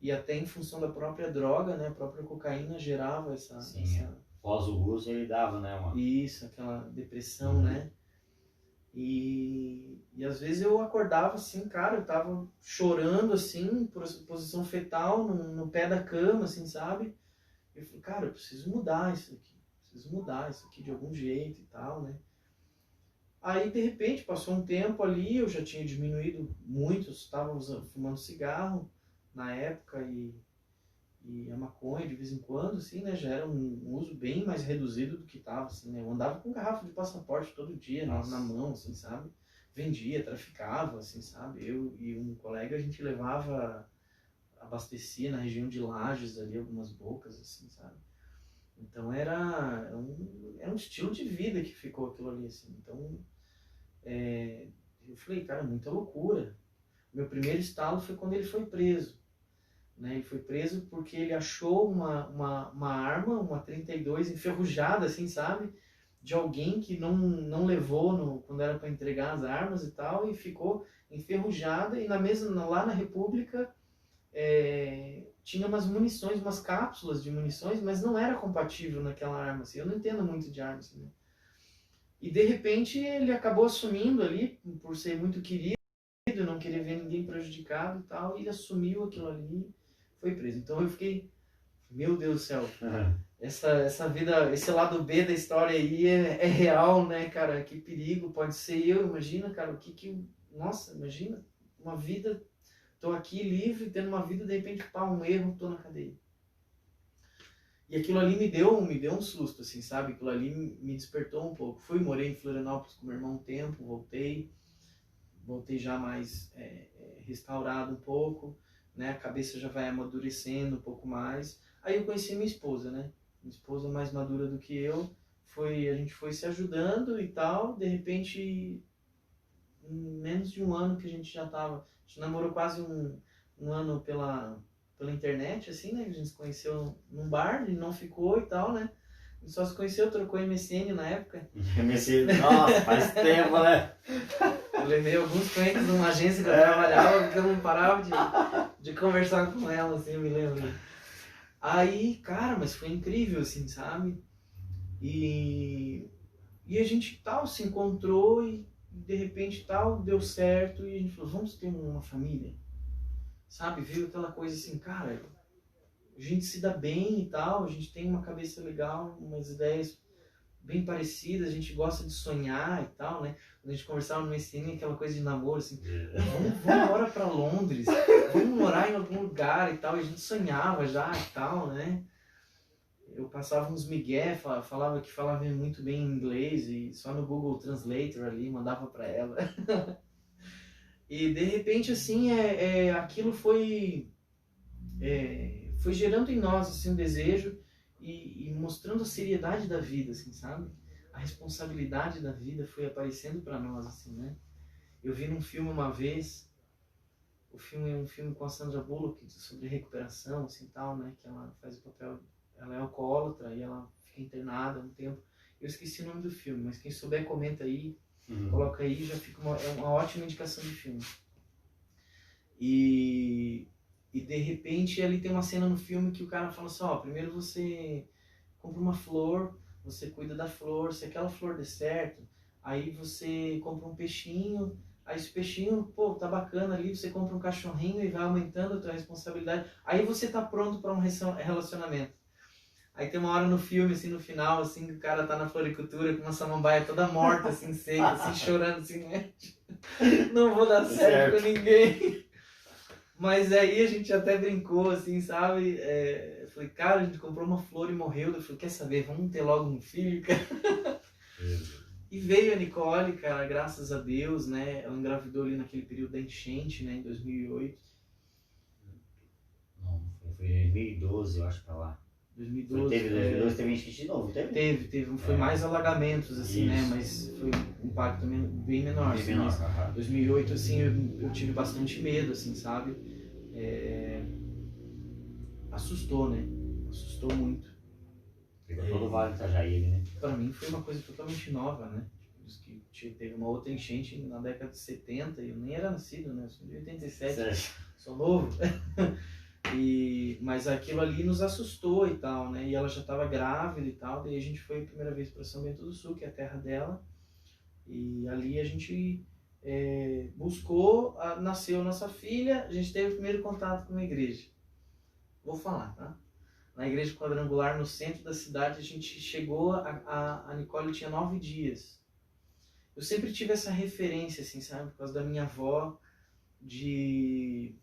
e até em função da própria droga, né? A própria cocaína gerava essa... Pós o uso ele dava, né? Isso, aquela depressão, né? E às vezes eu acordava assim, cara, eu tava chorando assim, posição fetal, no pé da cama, assim, sabe? Eu falei, cara, eu preciso mudar isso aqui de algum jeito e tal, né? Aí, de repente, passou um tempo ali, eu já tinha diminuído muito, estava fumando cigarro na época e a maconha de vez em quando, assim, né? Já era um uso bem mais reduzido do que estava, assim, né? Eu andava com garrafa de passaporte todo dia na mão, assim, sabe? Vendia, traficava, assim, sabe? Eu e um colega, a gente levava abastecia na região de Lages ali, algumas bocas, assim, sabe? Então era um estilo de vida que ficou aquilo ali, assim. Então, eu falei, cara, muita loucura. Meu primeiro estalo foi quando ele foi preso. Né? Ele foi preso porque ele achou uma arma, uma 32 enferrujada, assim, sabe? De alguém que não levou quando era para entregar as armas e tal, e ficou enferrujada. E lá na República tinha umas munições, umas cápsulas de munições, mas não era compatível naquela arma. Assim. Eu não entendo muito de armas. Né? E de repente ele acabou assumindo ali, por ser muito querido, não querer ver ninguém prejudicado e tal, e ele assumiu aquilo ali, foi preso. Então eu fiquei, meu Deus do céu, essa vida, esse lado B da história aí é real, né, cara? Que perigo pode ser eu, imagina, cara, nossa, imagina, uma vida, tô aqui livre, tendo uma vida, de repente, um erro, tô na cadeia. E aquilo ali me deu um susto, assim, sabe? Aquilo ali me despertou um pouco. Morei em Florianópolis com meu irmão um tempo, voltei já mais restaurado um pouco, né? A cabeça já vai amadurecendo um pouco mais. Aí eu conheci minha esposa, né? Minha esposa mais madura do que eu. A gente foi se ajudando e tal. De repente, em menos de um ano que a gente a gente namorou quase um ano pela internet, assim, né? A gente se conheceu num bar, ele não ficou e tal, né? A gente só se conheceu, trocou MSN na época. MSN, nossa, faz tempo, né? Eu levei alguns clientes numa agência que eu trabalhava, porque eu não parava de conversar com ela, assim, eu me lembro. Aí, cara, mas foi incrível, assim, sabe? E a gente se encontrou e de repente deu certo e a gente falou, vamos ter uma família, sabe? Viu aquela coisa assim, cara, a gente se dá bem e tal, a gente tem uma cabeça legal, umas ideias bem parecidas, a gente gosta de sonhar e tal, né? Quando a gente conversava no MSN, aquela coisa de namoro, assim, vamos embora pra Londres, vamos morar em algum lugar e tal, e a gente sonhava já e tal, né? Eu passava uns migué, falava muito bem inglês e só no Google Translator ali, mandava pra ela. E de repente, assim, aquilo foi gerando em nós, assim, um desejo e mostrando a seriedade da vida, assim, sabe? A responsabilidade da vida foi aparecendo para nós, assim, né? Eu vi num filme uma vez, o filme é um filme com a Sandra Bullock sobre recuperação, assim, tal, né? Que ela faz o papel, ela é alcoólatra e ela fica internada um tempo. Eu esqueci o nome do filme, mas quem souber comenta aí, coloca aí, já fica uma ótima indicação de filme. E de repente ali tem uma cena no filme que o cara fala assim, primeiro você compra uma flor, você cuida da flor, se aquela flor der certo, aí você compra um peixinho, aí esse peixinho, tá bacana ali, você compra um cachorrinho e vai aumentando a tua responsabilidade, aí você tá pronto para um relacionamento. Aí tem uma hora no filme, assim, no final, assim, que o cara tá na floricultura com uma samambaia toda morta, assim, seca, assim, chorando, assim, né? Não vou dar certo com ninguém. Mas aí a gente até brincou, assim, sabe? Eu falei, cara, a gente comprou uma flor e morreu. Eu falei, quer saber, vamos ter logo um filho, cara. E veio a Nicole, cara, graças a Deus, né? Ela engravidou ali naquele período da enchente, né? Em 2008. Não, foi em 2012, eu acho, pra lá. 2012. Teve 2012, teve enchente de novo, teve? Teve. Foi mais alagamentos, assim, né? Mas foi um impacto bem menor. Bem assim, menor, mas 2008, assim, eu tive bastante medo, assim, sabe? Assustou, né? Assustou muito. Pegou todo o Vale do Itajaí, né? Pra mim foi uma coisa totalmente nova, né? Que teve uma outra enchente na década de 70 e eu nem era nascido, né? Eu sou de 87, sou novo. Mas aquilo ali nos assustou e tal, né? E ela já estava grávida e tal, daí a gente foi a primeira vez para São Bento do Sul, que é a terra dela, e ali a gente nasceu nossa filha, a gente teve o primeiro contato com uma igreja. Vou falar, tá? Na igreja quadrangular, no centro da cidade, a gente chegou, a Nicole tinha 9 dias. Eu sempre tive essa referência, assim, sabe? Por causa da minha avó, de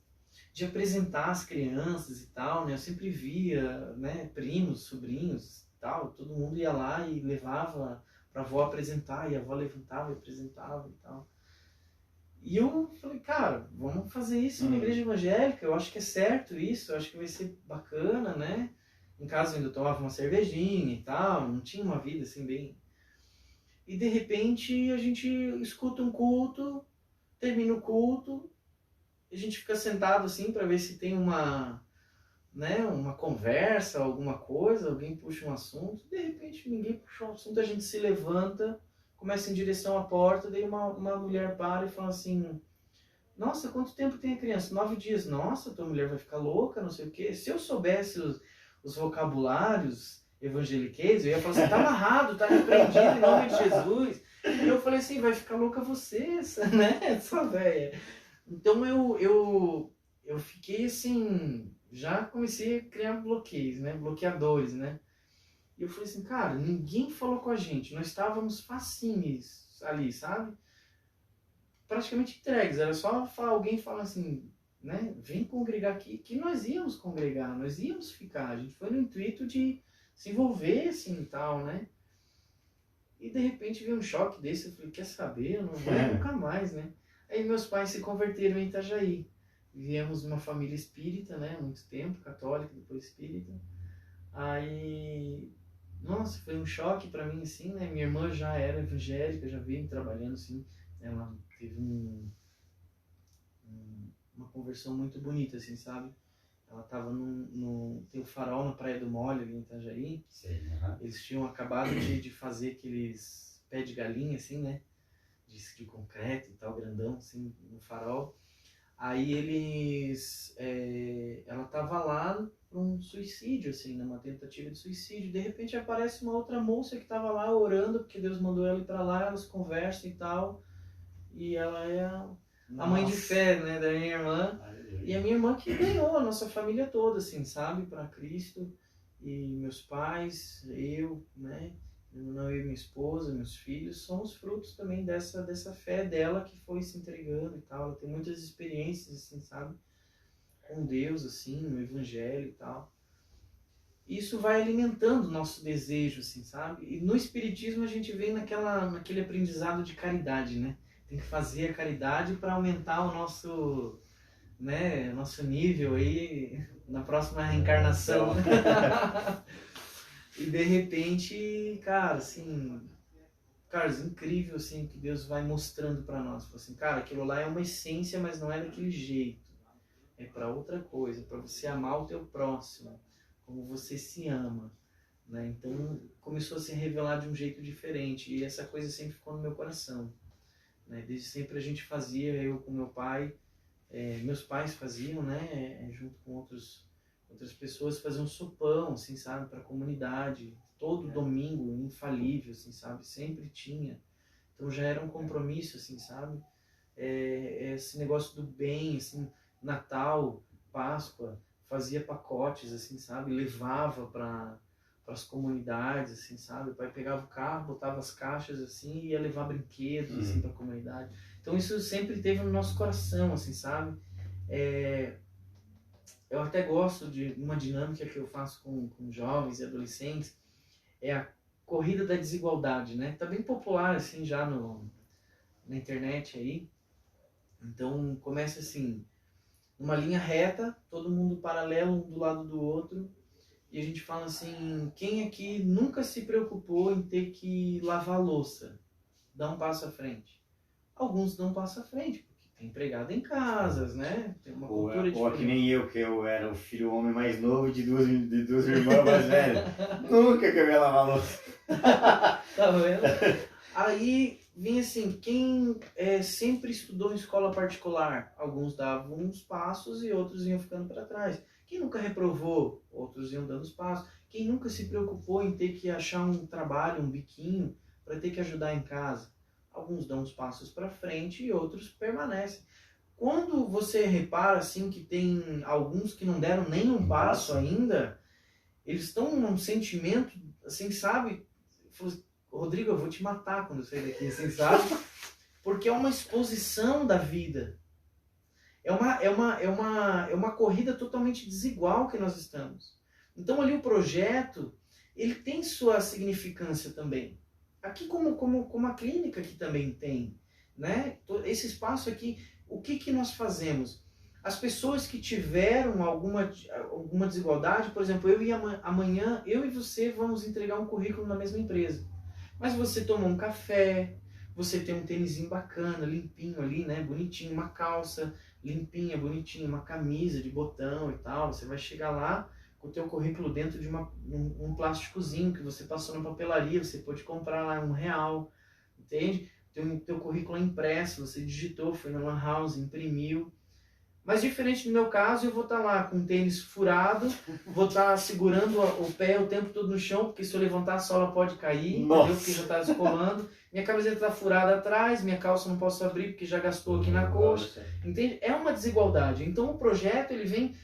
apresentar as crianças e tal, né? Eu sempre via, né, primos, sobrinhos e tal, todo mundo ia lá e levava pra avó apresentar, e a avó levantava e apresentava e tal. E eu falei, cara, vamos fazer isso na igreja evangélica, eu acho que é certo isso, eu acho que vai ser bacana, né? Em casa eu ainda tomava uma cervejinha e tal, não tinha uma vida assim bem... E de repente a gente escuta um culto, termina o culto, a gente fica sentado assim para ver se tem uma, né, uma conversa, alguma coisa, alguém puxa um assunto, de repente ninguém puxa um assunto, a gente se levanta, começa em direção à porta, daí uma mulher para e fala assim, nossa, quanto tempo tem a criança? 9 dias. Nossa, tua mulher vai ficar louca, não sei o quê. Se eu soubesse os vocabulários evangeliquez, eu ia falar assim, tá amarrado, tá repreendido em nome de Jesus. E eu falei assim, vai ficar louca você, né, essa velha. Então eu fiquei assim, já comecei a criar bloqueios, né, bloqueadores, né. E eu falei assim, cara, ninguém falou com a gente, nós estávamos facinhos ali, sabe? Praticamente entregues, era só alguém falar assim, né, vem congregar aqui, que nós íamos congregar, nós íamos ficar, a gente foi no intuito de se envolver assim e tal, né? E de repente veio um choque desse, eu falei, quer saber, eu não vou nunca mais, né? Aí meus pais se converteram em Itajaí, viemos de uma família espírita, né, há muito tempo, católica, depois espírita. Aí, nossa, foi um choque pra mim, assim, né? Minha irmã já era evangélica, já veio trabalhando, assim, ela teve uma conversão muito bonita, assim, sabe? Ela tava tem o farol na Praia do Molho, ali em Itajaí. Sei, Eles tinham acabado de fazer aqueles pé de galinha, assim, né? De concreto e tal, grandão, assim, no farol. Aí ela tava lá para um suicídio, assim, numa tentativa de suicídio. De repente aparece uma outra moça que tava lá orando, porque Deus mandou ela ir para lá, elas conversam e tal. E ela é a mãe de fé, né, da minha irmã. E a minha irmã que ganhou a nossa família toda, assim, sabe, para Cristo. E meus pais, eu, né, eu e minha esposa, meus filhos, somos frutos também dessa fé dela que foi se entregando e tal. Ela tem muitas experiências, assim, sabe, com Deus, assim, no Evangelho e tal. Isso vai alimentando o nosso desejo, assim, sabe? E no Espiritismo a gente vem naquele aprendizado de caridade, né? Tem que fazer a caridade para aumentar o nosso, né, nosso nível aí na próxima reencarnação. E de repente, cara, assim, Carlos, incrível assim que Deus vai mostrando para nós, assim, cara, aquilo lá é uma essência, mas não é daquele jeito. É para outra coisa, para você amar o teu próximo, como você se ama, né? Então começou a se revelar de um jeito diferente e essa coisa sempre ficou no meu coração, né? Desde sempre a gente fazia, eu com meu pai, meus pais faziam, né? Junto com outras pessoas, faziam um sopão, assim, sabe, para a comunidade, todo domingo, infalível, assim, sabe, sempre tinha. Então já era um compromisso, assim, sabe? Esse negócio do bem, assim, Natal, Páscoa, fazia pacotes, assim, sabe? Levava para as comunidades, assim, sabe? O pai pegava o carro, botava as caixas, assim, e ia levar brinquedos, assim, para a comunidade. Então isso sempre teve no nosso coração, assim, sabe? Eu até gosto de uma dinâmica que eu faço com jovens e adolescentes, é a corrida da desigualdade, né? Tá bem popular, assim, já na internet aí. Então começa assim, numa linha reta, todo mundo paralelo um do lado do outro, e a gente fala assim, quem aqui nunca se preocupou em ter que lavar a louça? Dá um passo à frente. Alguns dão um passo à frente, porque tem empregado em casas, né? Tem uma cultura diferente. Ou que nem eu, que eu era o filho homem mais novo de duas irmãs mais velhas. Nunca que eu ia lavar a louça. Tá vendo? Aí vinha assim, quem sempre estudou em escola particular, alguns davam uns passos e outros iam ficando para trás. Quem nunca reprovou, outros iam dando os passos. Quem nunca se preocupou em ter que achar um trabalho, um biquinho, para ter que ajudar em casa, alguns dão uns passos para frente e outros permanecem. Quando você repara assim que tem alguns que não deram nem um passo ainda, eles estão num sentimento, assim, sabe? Rodrigo, eu vou te matar quando eu sair daqui, assim, sabe? Porque é uma exposição da vida. É uma corrida totalmente desigual que nós estamos. Então ali o projeto, ele tem sua significância também. Aqui como a clínica que também tem. né? Esse espaço aqui, o que nós fazemos? As pessoas que tiveram alguma desigualdade, por exemplo, amanhã eu e você vamos entregar um currículo na mesma empresa. Mas você tomou um café, você tem um tênisinho bacana, limpinho ali, né? Bonitinho, uma calça limpinha, bonitinha, uma camisa de botão e tal. Você vai chegar lá com o teu currículo dentro de um plásticozinho que você passou na papelaria, você pode comprar lá R$1, entende? Teu currículo é impresso, você digitou, foi na Lan House, imprimiu. Mas diferente do meu caso, eu vou estar lá com o tênis furado, vou estar segurando o pé o tempo todo no chão, porque se eu levantar a sola pode cair, entendeu? Porque já está descolando. Minha camiseta está furada atrás, minha calça não posso abrir porque já gastou aqui na coxa. Entende? É uma desigualdade. Então o projeto, ele vem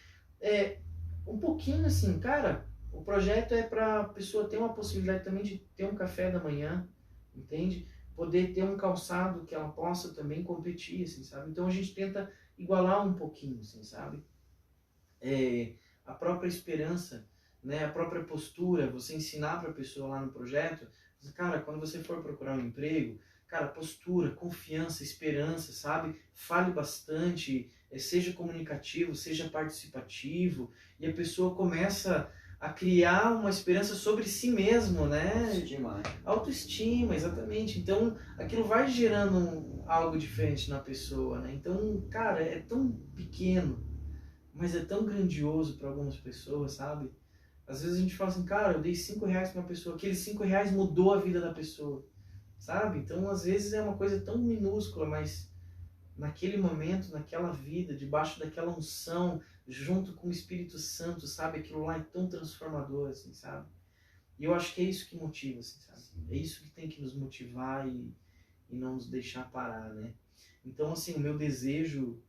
um pouquinho assim, cara, o projeto é para a pessoa ter uma possibilidade também de ter um café da manhã, entende? Poder ter um calçado que ela possa também competir, assim, sabe? Então a gente tenta igualar um pouquinho, assim, sabe? A própria esperança, né? A própria postura, você ensinar para a pessoa lá no projeto, cara, quando você for procurar um emprego, cara, postura, confiança, esperança, sabe? Fale bastante, seja comunicativo, seja participativo, e a pessoa começa a criar uma esperança sobre si mesmo, né? Autoestima, né? Autoestima, exatamente. Então, aquilo vai gerando algo diferente na pessoa, né? Então, cara, é tão pequeno, mas é tão grandioso para algumas pessoas, sabe? Às vezes a gente fala assim, cara, eu dei R$5 para uma pessoa, aqueles R$5 mudou a vida da pessoa, sabe? Então, às vezes é uma coisa tão minúscula, mas naquele momento, naquela vida, debaixo daquela unção, junto com o Espírito Santo, sabe? Aquilo lá é tão transformador, assim, sabe? E eu acho que é isso que motiva, assim, sabe? É isso que tem que nos motivar e não nos deixar parar, né? Então, assim, o meu desejo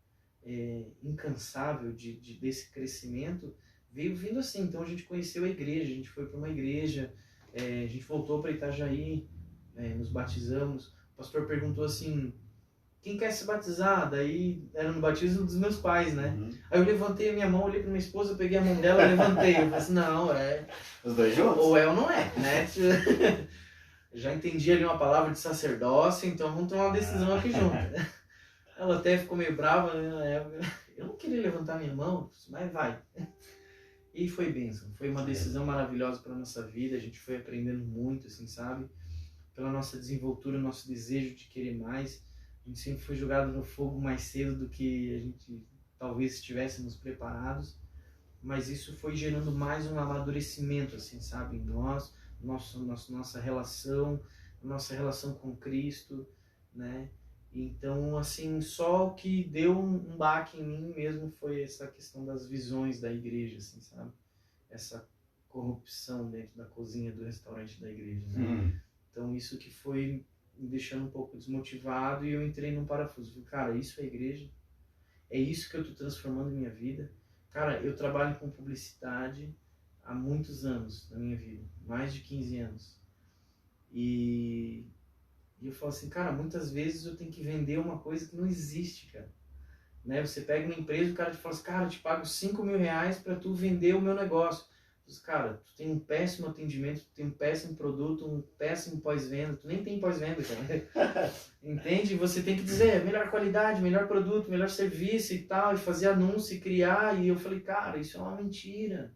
incansável desse crescimento veio vindo assim. Então, a gente conheceu a igreja, a gente foi para uma igreja, a gente voltou para Itajaí, nos batizamos. O pastor perguntou assim, quem quer se batizar? Daí era no batismo dos meus pais, né? Uhum. Aí eu levantei a minha mão, olhei pra minha esposa, eu peguei a mão dela e levantei. Eu falei assim, não, os dois juntos? Ou é ou não é, né? Já entendi ali uma palavra de sacerdócio, então vamos tomar uma decisão aqui junto. Ela até ficou meio brava, né? Eu não queria levantar minha mão, mas vai. E foi bênção, foi uma decisão maravilhosa para nossa vida, a gente foi aprendendo muito, assim, sabe? Pela nossa desenvoltura, nosso desejo de querer mais. A gente sempre foi jogado no fogo mais cedo do que a gente talvez estivéssemos preparados, mas isso foi gerando mais um amadurecimento, assim, sabe, em nós, nossa relação com Cristo, né? Então, assim, só o que deu um baque em mim mesmo foi essa questão das visões da igreja, assim, sabe? Essa corrupção dentro da cozinha do restaurante da igreja, né? Então, isso que foi me deixando um pouco desmotivado, e eu entrei num parafuso. Falei, cara, isso é igreja? É isso que eu estou transformando em minha vida? Cara, eu trabalho com publicidade há muitos anos na minha vida, mais de 15 anos. E eu falo assim, cara, muitas vezes eu tenho que vender uma coisa que não existe, cara. Né? Você pega uma empresa, o cara te fala assim, cara, eu te pago R$5.000 para tu vender o meu negócio. Cara, tu tem um péssimo atendimento, tu tem um péssimo produto, um péssimo pós-venda, tu nem tem pós-venda, cara. Entende? Você tem que dizer melhor qualidade, melhor produto, melhor serviço e tal, e fazer anúncio e criar. E eu falei, cara, isso é uma mentira.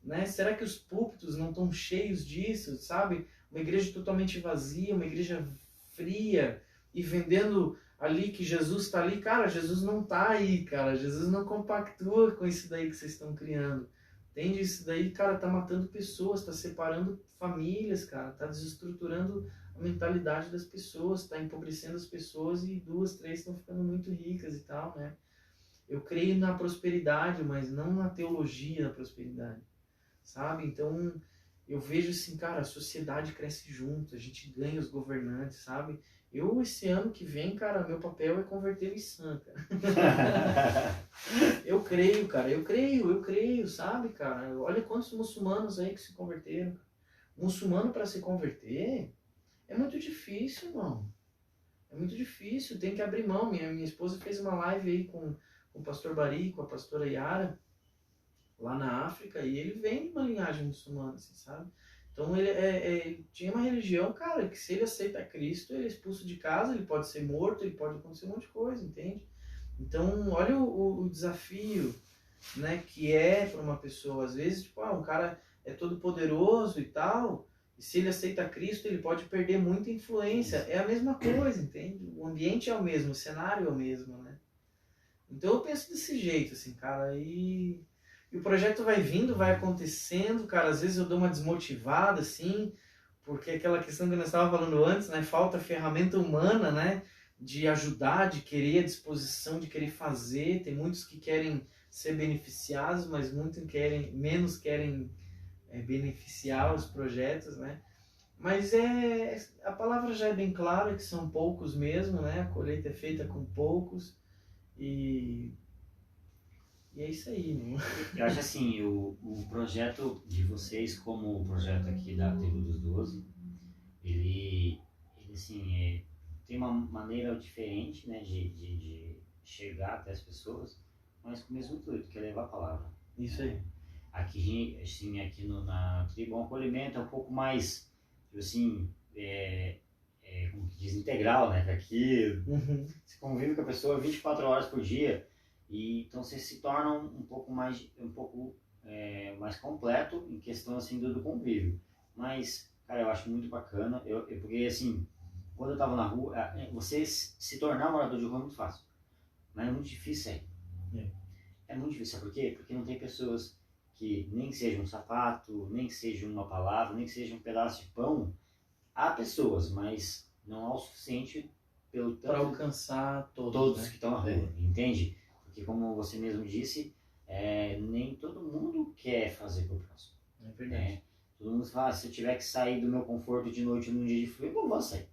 Né? Será que os púlpitos não estão cheios disso, sabe? Uma igreja totalmente vazia, uma igreja fria e vendendo ali que Jesus está ali. Cara, Jesus não está aí, cara. Jesus não compactua com isso daí que vocês estão criando. Entende? Isso daí, cara, tá matando pessoas, tá separando famílias, cara, tá desestruturando a mentalidade das pessoas, tá empobrecendo as pessoas e 2, 3 estão ficando muito ricas e tal, né? Eu creio na prosperidade, mas não na teologia da prosperidade, sabe? Então, eu vejo assim, cara, a sociedade cresce junto, a gente ganha os governantes, sabe? Eu, esse ano que vem, cara, meu papel é converter o Issan, cara. Eu creio, cara, eu creio, sabe, cara? Olha quantos muçulmanos aí que se converteram. Muçulmano para se converter é muito difícil, irmão. É muito difícil, tem que abrir mão. Minha esposa fez uma live aí com o pastor Bari, com a pastora Yara, lá na África, e ele vem de uma linhagem muçulmana, assim, sabe? Então ele tinha uma religião, cara, que se ele aceita Cristo, ele é expulso de casa, ele pode ser morto, ele pode acontecer um monte de coisa, entende? Então, olha o desafio, né, que é para uma pessoa, às vezes, tipo, um cara é todo poderoso e tal, e se ele aceita Cristo, ele pode perder muita influência. É a mesma coisa, entende? O ambiente é o mesmo, o cenário é o mesmo, né? Então eu penso desse jeito, assim, cara, e o projeto vai vindo, vai acontecendo, cara, às vezes eu dou uma desmotivada, assim, porque aquela questão que nós estávamos falando antes, né, falta ferramenta humana, né, de ajudar, de querer a disposição, de querer fazer. Tem muitos que querem ser beneficiados, mas menos querem beneficiar os projetos, né. Mas a palavra já é bem clara, que são poucos mesmo, né, a colheita é feita com poucos, e é isso aí, né? Eu acho assim, o projeto de vocês, como o projeto aqui da Tribo dos 12, ele assim, tem uma maneira diferente, né, de chegar até as pessoas, mas com o mesmo intuito, que é levar a palavra. Isso aí. Aqui, assim, na Tribo, um acolhimento é um pouco mais, assim, como que diz, integral, né? Que aqui você convive com a pessoa 24 horas por dia, e então você se torna um pouco mais completo em questão assim do convívio. Mas, cara, eu acho muito bacana, porque assim, quando eu tava na rua, você se tornar morador de rua é muito fácil, mas é muito difícil aí. É muito difícil, sabe por quê? Porque não tem pessoas que nem que seja um sapato, nem que seja uma palavra, nem que seja um pedaço de pão. Há pessoas, mas não há o suficiente para alcançar todos né? que estão na rua, entende? Porque como você mesmo disse, nem todo mundo quer fazer por próximo. É verdade. Todo mundo fala, se eu tiver que sair do meu conforto de noite num dia de frio, eu vou sair.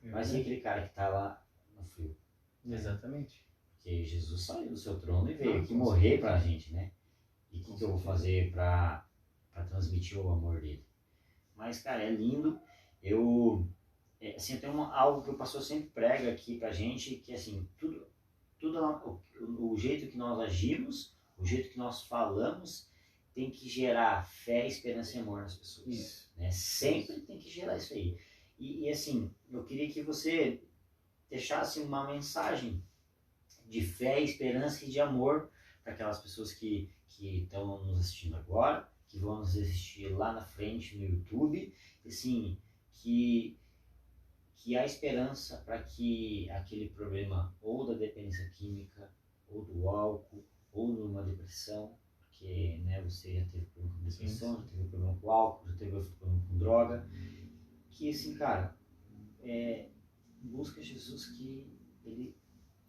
Mas e aquele cara que está lá no frio? Exatamente. Porque Jesus saiu do seu trono e veio aqui morrer pra gente, né? E o que eu vou fazer para transmitir o amor dele? Mas, cara, é lindo. Assim, tem algo que o pastor sempre prega aqui pra gente, que assim, tudo o jeito que nós agimos, o jeito que nós falamos, tem que gerar fé, esperança e amor nas pessoas. Isso. Né? Sempre tem que gerar isso aí. E assim, eu queria que você deixasse uma mensagem de fé, esperança e de amor para aquelas pessoas que estão nos assistindo agora, que vão nos assistir lá na frente no YouTube, assim, que há esperança para que aquele problema ou da dependência química, ou do álcool, ou de uma depressão, porque, né, você já teve problema com depressão, já teve problema com álcool, já teve problema com droga, que assim, cara, busca Jesus, que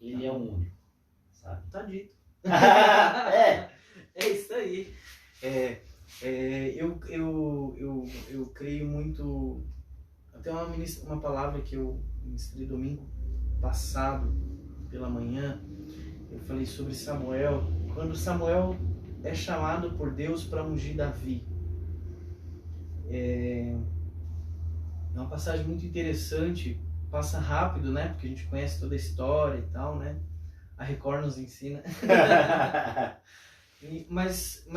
ele é o único, sabe? Tá dito. É isso aí. Eu creio muito. Até uma palavra que eu ministrei domingo passado pela manhã. Eu falei sobre Samuel. Quando Samuel é chamado por Deus para ungir Davi. É uma passagem muito interessante. Passa rápido, né? Porque a gente conhece toda a história e tal, né? A Record nos ensina. Mas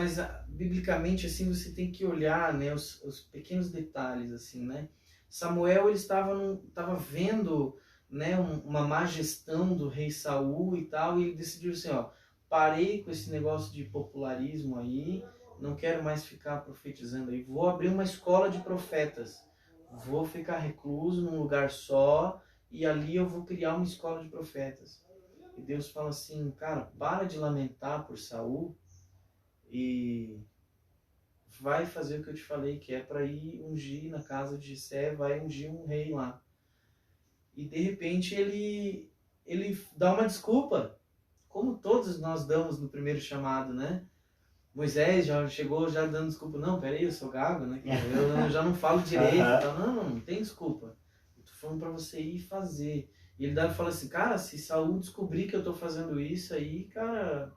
biblicamente, assim, você tem que olhar, né, os pequenos detalhes, assim, né? Samuel, ele estava vendo, né, uma má gestão do rei Saul e tal, e ele decidiu assim, parei com esse negócio de popularismo aí, não quero mais ficar profetizando aí, vou abrir uma escola de profetas, vou ficar recluso num lugar só, e ali eu vou criar uma escola de profetas. E Deus fala assim, cara, para de lamentar por Saul e vai fazer o que eu te falei, que é para ir ungir na casa de Jessé, vai ungir um rei lá. E de repente ele dá uma desculpa, como todos nós damos no primeiro chamado, né? Moisés já chegou já dando desculpa, não, peraí, eu sou gago, né? Eu já não falo direito, então, não tem desculpa. Eu tô falando para você ir fazer. E ele fala assim, cara, se Saul descobrir que eu tô fazendo isso aí, cara,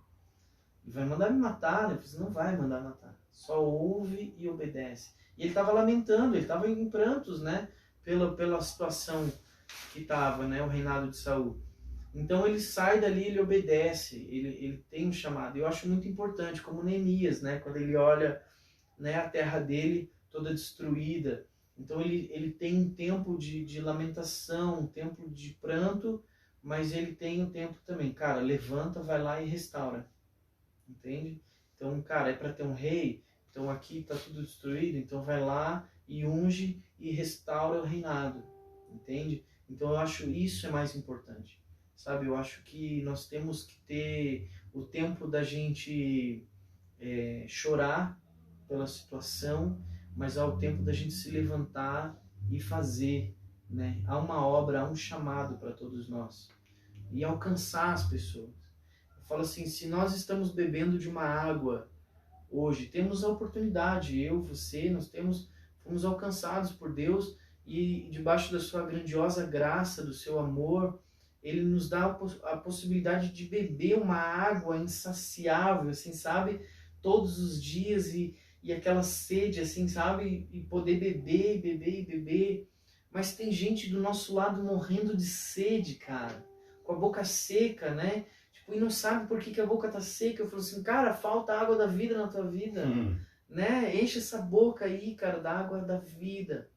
ele vai mandar me matar, né? Você não vai mandar matar. Só ouve e obedece. E ele estava lamentando, ele estava em prantos, né? Pela situação que estava, né? O reinado de Saul. Então ele sai dali, ele obedece, ele tem um chamado. Eu acho muito importante, como Neemias, né? Quando ele olha, né, a terra dele toda destruída. Então ele tem um tempo de lamentação, um tempo de pranto, mas ele tem o tempo também, cara, levanta, vai lá e restaura, entende? Então, cara, é para ter um rei, então aqui tá tudo destruído, então vai lá e unge e restaura o reinado, entende? Então eu acho isso é mais importante, sabe? Eu acho que nós temos que ter o tempo da gente chorar pela situação, mas ao tempo da gente se levantar e fazer, né? Há uma obra, há um chamado para todos nós e alcançar as pessoas. Eu falo assim, se nós estamos bebendo de uma água hoje, temos a oportunidade, eu, você, fomos alcançados por Deus e debaixo da sua grandiosa graça, do seu amor, Ele nos dá a possibilidade de beber uma água insaciável, assim, sabe? Todos os dias e aquela sede, assim, sabe? E poder beber, beber e beber. Mas tem gente do nosso lado morrendo de sede, cara. Com a boca seca, né? Tipo, e não sabe por que a boca tá seca. Eu falo assim, cara, falta água da vida na tua vida. Né? Enche essa boca aí, cara, da água da vida.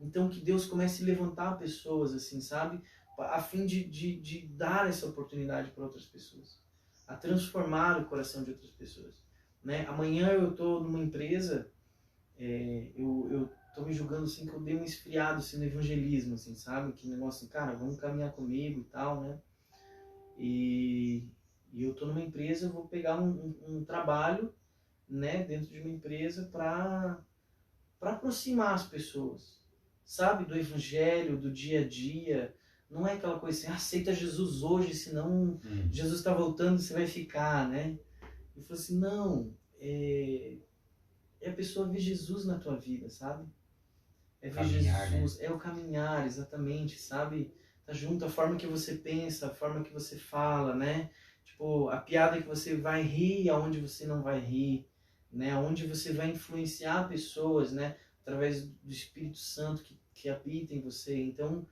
Então que Deus comece a levantar pessoas, assim, sabe? A fim de dar essa oportunidade para outras pessoas. A transformar o coração de outras pessoas. Né? Amanhã eu estou numa empresa, eu estou me julgando assim que eu dei um esfriado assim, no evangelismo, assim, sabe? Que negócio assim, cara, vamos caminhar comigo e tal, né? E eu estou numa empresa, eu vou pegar um trabalho, né, dentro de uma empresa para aproximar as pessoas, sabe? Do evangelho, do dia a dia. Não é aquela coisa assim, aceita Jesus hoje, senão Jesus está voltando, você vai ficar, né? Eu falei assim, não, é a pessoa ver Jesus na tua vida, sabe? É ver Caminhar, Jesus, né? é o caminhar, exatamente, sabe? Tá junto a forma que você pensa, a forma que você fala, né? Tipo, a piada que você vai rir, aonde você não vai rir, né? Onde você vai influenciar pessoas, né? Através do Espírito Santo que habita em você. Então,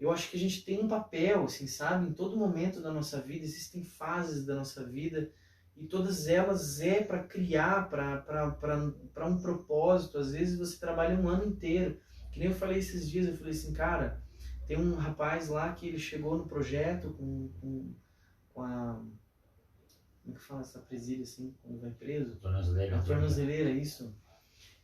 eu acho que a gente tem um papel, assim, sabe? Em todo momento da nossa vida, existem fases da nossa vida e todas elas para criar, para um propósito. Às vezes você trabalha um ano inteiro. Que nem eu falei esses dias, eu falei assim, cara, tem um rapaz lá que ele chegou no projeto com a... Como que fala essa presilha, assim, quando vai preso? Tornozeleira. A tornozeleira, isso.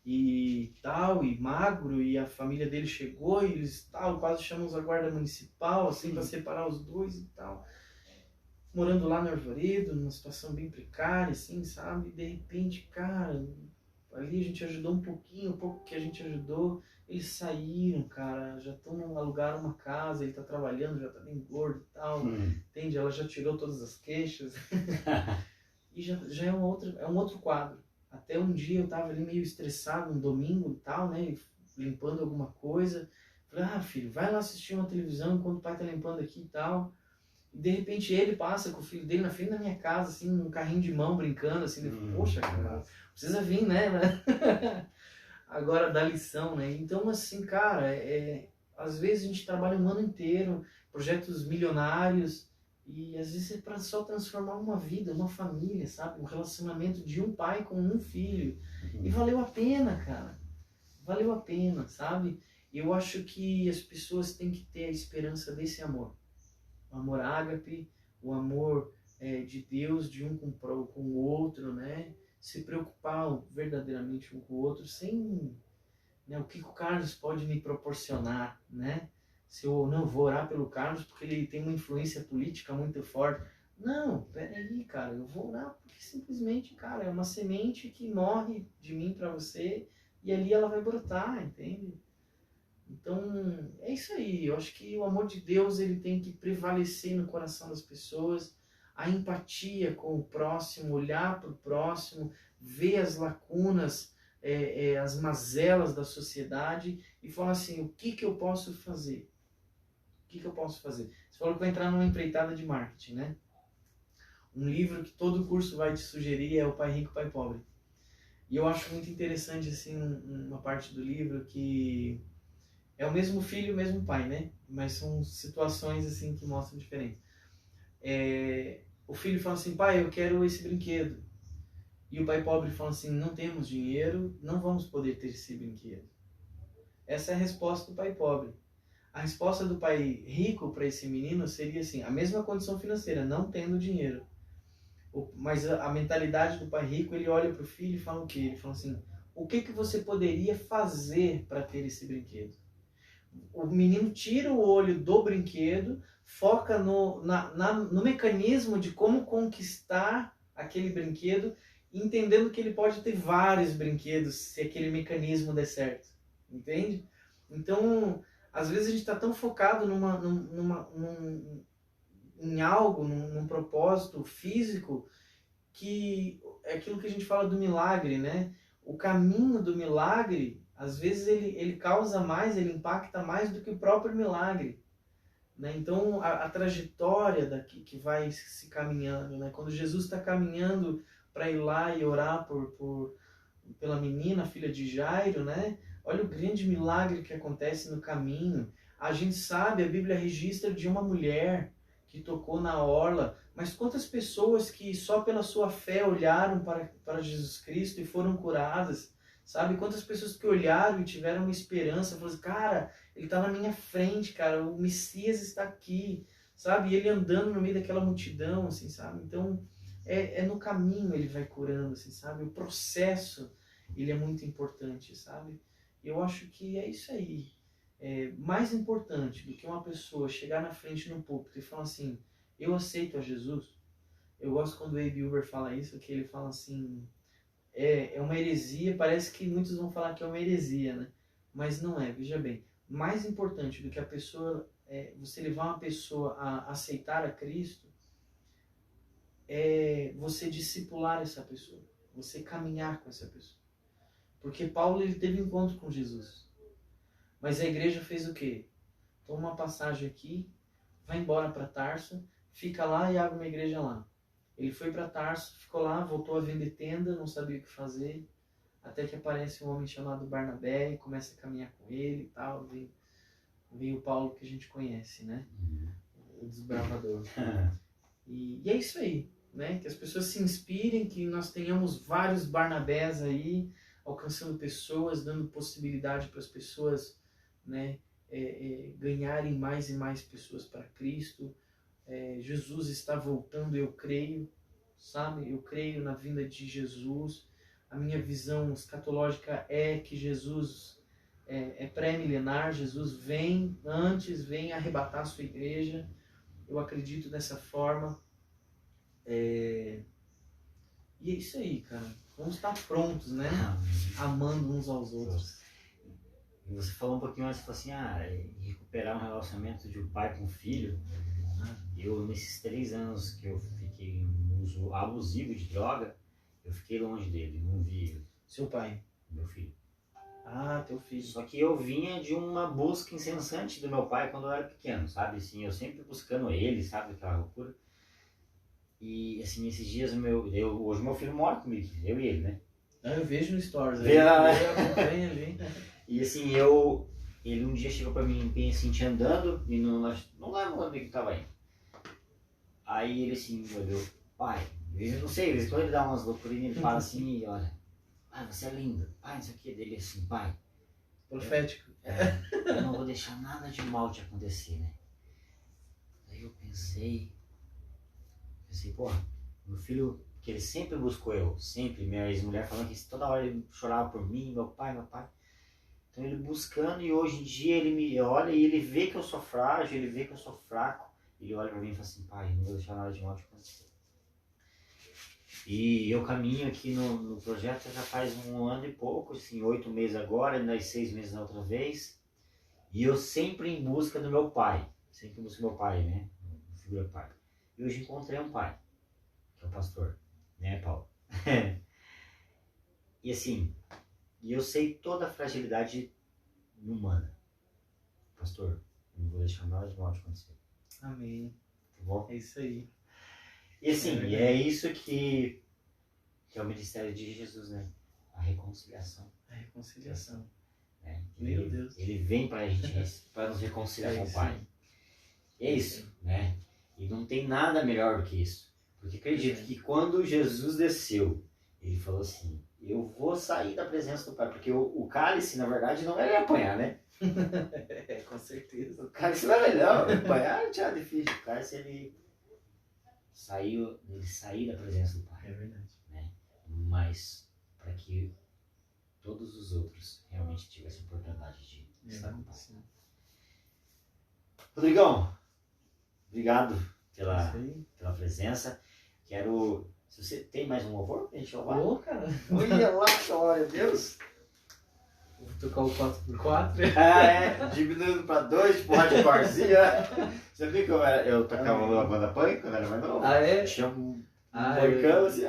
E tal, e magro, e a família dele chegou, e eles tal, quase chamamos a guarda municipal, assim, para separar os dois e tal. Morando lá no Arvoredo, numa situação bem precária, assim, sabe? E de repente, cara, ali a gente ajudou um pouquinho, o pouco que a gente ajudou, eles saíram, cara, já estão alugaram uma casa, ele tá trabalhando, já tá bem gordo e tal, entende? Ela já tirou todas as queixas. E já é um outro quadro. Até um dia eu tava ali meio estressado, um domingo e tal, né, limpando alguma coisa. Falei, filho, vai lá assistir uma televisão enquanto o pai tá limpando aqui e tal. E de repente ele passa com o filho dele na frente da minha casa, assim, num carrinho de mão, brincando, assim. Poxa, cara, precisa vir, né? Agora dá lição, né? Então, assim, cara, às vezes a gente trabalha um ano inteiro, projetos milionários, e às vezes é para só transformar uma vida, uma família, sabe? Um relacionamento de um pai com um filho. E valeu a pena, cara. Valeu a pena, sabe? Eu acho que as pessoas têm que ter a esperança desse amor. O amor ágape, o amor de Deus, de um com o outro, né? Se preocupar verdadeiramente um com o outro, sem, né, o que o Carlos pode me proporcionar, né? Se eu não vou orar pelo Carlos porque ele tem uma influência política muito forte. Não, peraí, cara, eu vou orar porque simplesmente, cara, é uma semente que morre de mim para você e ali ela vai brotar, entende? Então, é isso aí. Eu acho que o amor de Deus ele tem que prevalecer no coração das pessoas, a empatia com o próximo, olhar para o próximo, ver as lacunas, as mazelas da sociedade e falar assim, o que eu posso fazer? O que eu posso fazer? Você falou que vai entrar numa empreitada de marketing, né? Um livro que todo curso vai te sugerir é O Pai Rico, Pai Pobre. E eu acho muito interessante, assim, uma parte do livro que é o mesmo filho e o mesmo pai, né? Mas são situações, assim, que mostram diferença. O filho fala assim, pai, eu quero esse brinquedo. E o pai pobre fala assim, não temos dinheiro, não vamos poder ter esse brinquedo. Essa é a resposta do pai pobre. A resposta do pai rico para esse menino seria assim, a mesma condição financeira, não tendo dinheiro. Mas a mentalidade do pai rico, ele olha para o filho e fala o quê? Ele fala assim, o que você poderia fazer para ter esse brinquedo? O menino tira o olho do brinquedo, foca no mecanismo de como conquistar aquele brinquedo, entendendo que ele pode ter vários brinquedos se aquele mecanismo der certo. Entende? Então, às vezes a gente está tão focado em algo, num propósito físico, que é aquilo que a gente fala do milagre, né? O caminho do milagre, às vezes ele causa mais, ele impacta mais do que o próprio milagre, né? Então a trajetória daqui que vai se caminhando, né? Quando Jesus está caminhando para ir lá e orar pela menina, filha de Jairo, né? Olha o grande milagre que acontece no caminho. A gente sabe, a Bíblia registra de uma mulher que tocou na orla, mas quantas pessoas que só pela sua fé olharam para Jesus Cristo e foram curadas, sabe? Quantas pessoas que olharam e tiveram uma esperança, falaram assim, cara, ele está na minha frente, cara, o Messias está aqui, sabe? E ele andando no meio daquela multidão, assim, sabe? Então, é no caminho ele vai curando, assim, sabe? O processo, ele é muito importante, sabe? Eu acho que é isso aí. Mais importante do que uma pessoa chegar na frente no púlpito e falar assim, eu aceito a Jesus. Eu gosto quando o A.B. Uber fala isso, que ele fala assim, é uma heresia, parece que muitos vão falar que é uma heresia, né? Mas não é, veja bem. Mais importante do que a pessoa, você levar uma pessoa a aceitar a Cristo, é você discipular essa pessoa, você caminhar com essa pessoa. Porque Paulo ele teve um encontro com Jesus. Mas a igreja fez o quê? Toma uma passagem aqui, vai embora para Tarso, fica lá e abre uma igreja lá. Ele foi para Tarso, ficou lá, voltou a vender tenda, não sabia o que fazer, até que aparece um homem chamado Barnabé e começa a caminhar com ele e tal. Vem o Paulo que a gente conhece, né? O desbravador. E é isso aí, né? Que as pessoas se inspirem, que nós tenhamos vários Barnabés aí, alcançando pessoas, dando possibilidade para as pessoas, né, ganharem mais e mais pessoas para Cristo. Jesus está voltando, eu creio, sabe? Eu creio na vinda de Jesus. A minha visão escatológica é que Jesus é pré-milenar, Jesus vem arrebatar a sua igreja. Eu acredito dessa forma. E é isso aí, cara. Vamos estar prontos, né? Amando uns aos outros. E você falou um pouquinho antes, você falou assim, recuperar um relacionamento de um pai com filho. Eu, nesses 3 anos que eu fiquei em uso abusivo de droga, eu fiquei longe dele, não vi. Seu pai? Meu filho. Ah, teu filho. Só que eu vinha de uma busca incessante do meu pai quando eu era pequeno, sabe? Assim, eu sempre buscando ele, sabe? Aquela loucura. E, assim, esses dias, hoje meu filho mora comigo, eu e ele, né? Eu vejo no Stories aí. Eu acompanho ali. E, assim, ele um dia chegou pra mim, bem assim, andando, e não lembro onde ele tava indo. Aí ele, assim, olhou, pai, eu não sei, às vezes quando ele dá umas loucuras, ele fala assim, e olha, pai, você é lindo, pai, isso aqui dele, assim, pai. Profético. Eu não vou deixar nada de mal te acontecer, né? Aí eu pensei, porra, meu filho, que ele sempre buscou eu, sempre, minha ex-mulher falando que toda hora ele chorava por mim, meu pai. Então ele buscando, e hoje em dia ele me olha e ele vê que eu sou frágil, ele vê que eu sou fraco, ele olha pra mim e fala assim, pai, não vou deixar nada de mal te acontecer. E eu caminho aqui no projeto já faz 1 ano e pouco, assim, 8 meses agora, mais 6 meses na outra vez, e eu sempre em busca do meu pai, né, figura pai. E hoje encontrei um pai, que é o pastor, né, Paulo? E assim, eu sei toda a fragilidade humana. Pastor, eu não vou deixar nada de mal de acontecer. Amém. Tá bom? É isso aí. E assim, é isso que é o ministério de Jesus, né? A reconciliação. A reconciliação. Meu Deus. Ele vem pra gente, pra nos reconciliar com o Pai. E é isso, né? E não tem nada melhor do que isso. Porque acredito que quando Jesus desceu Ele falou assim, eu vou sair da presença do Pai, porque o cálice, na verdade, não é apanhar, né? Com certeza. O cálice não é melhor, apanhar já é difícil. O cálice, ele sair da presença do Pai. É verdade. Né? Mas para que todos os outros realmente tivessem a oportunidade de estar com o Pai. Sim. Rodrigão, obrigado pela Isso aí. presença. Quero... Se você tem mais um louvor pra gente louvar? Ô, cara. Olha lá, glória a Deus. Vou tocar o 4x4. Diminuindo pra 2, tipo hardcorezinho. Você viu que eu tocava uma banda punk quando era mais novo? Tinha um boicão assim.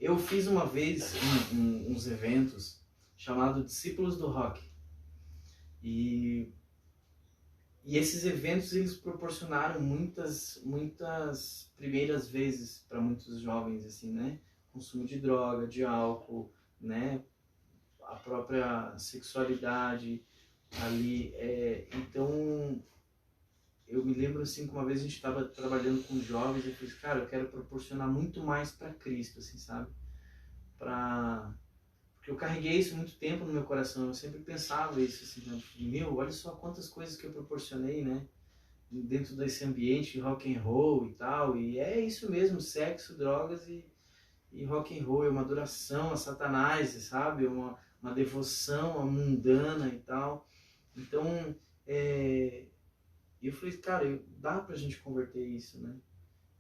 Eu fiz uma vez uns eventos chamados Discípulos do Rock. E esses eventos, eles proporcionaram muitas primeiras vezes para muitos jovens, assim, né? Consumo de droga, de álcool, né? A própria sexualidade ali. Então, eu me lembro, assim, que uma vez a gente estava trabalhando com jovens e eu falei, cara, eu quero proporcionar muito mais para Cristo, assim, sabe? Porque eu carreguei isso muito tempo no meu coração, eu sempre pensava isso, assim, né? Olha só quantas coisas que eu proporcionei, né? Dentro desse ambiente de rock and roll e tal, e é isso mesmo, sexo, drogas e rock and roll, é uma adoração a Satanás, sabe? Uma devoção mundana e tal. Então, eu falei, cara, dá pra gente converter isso, né?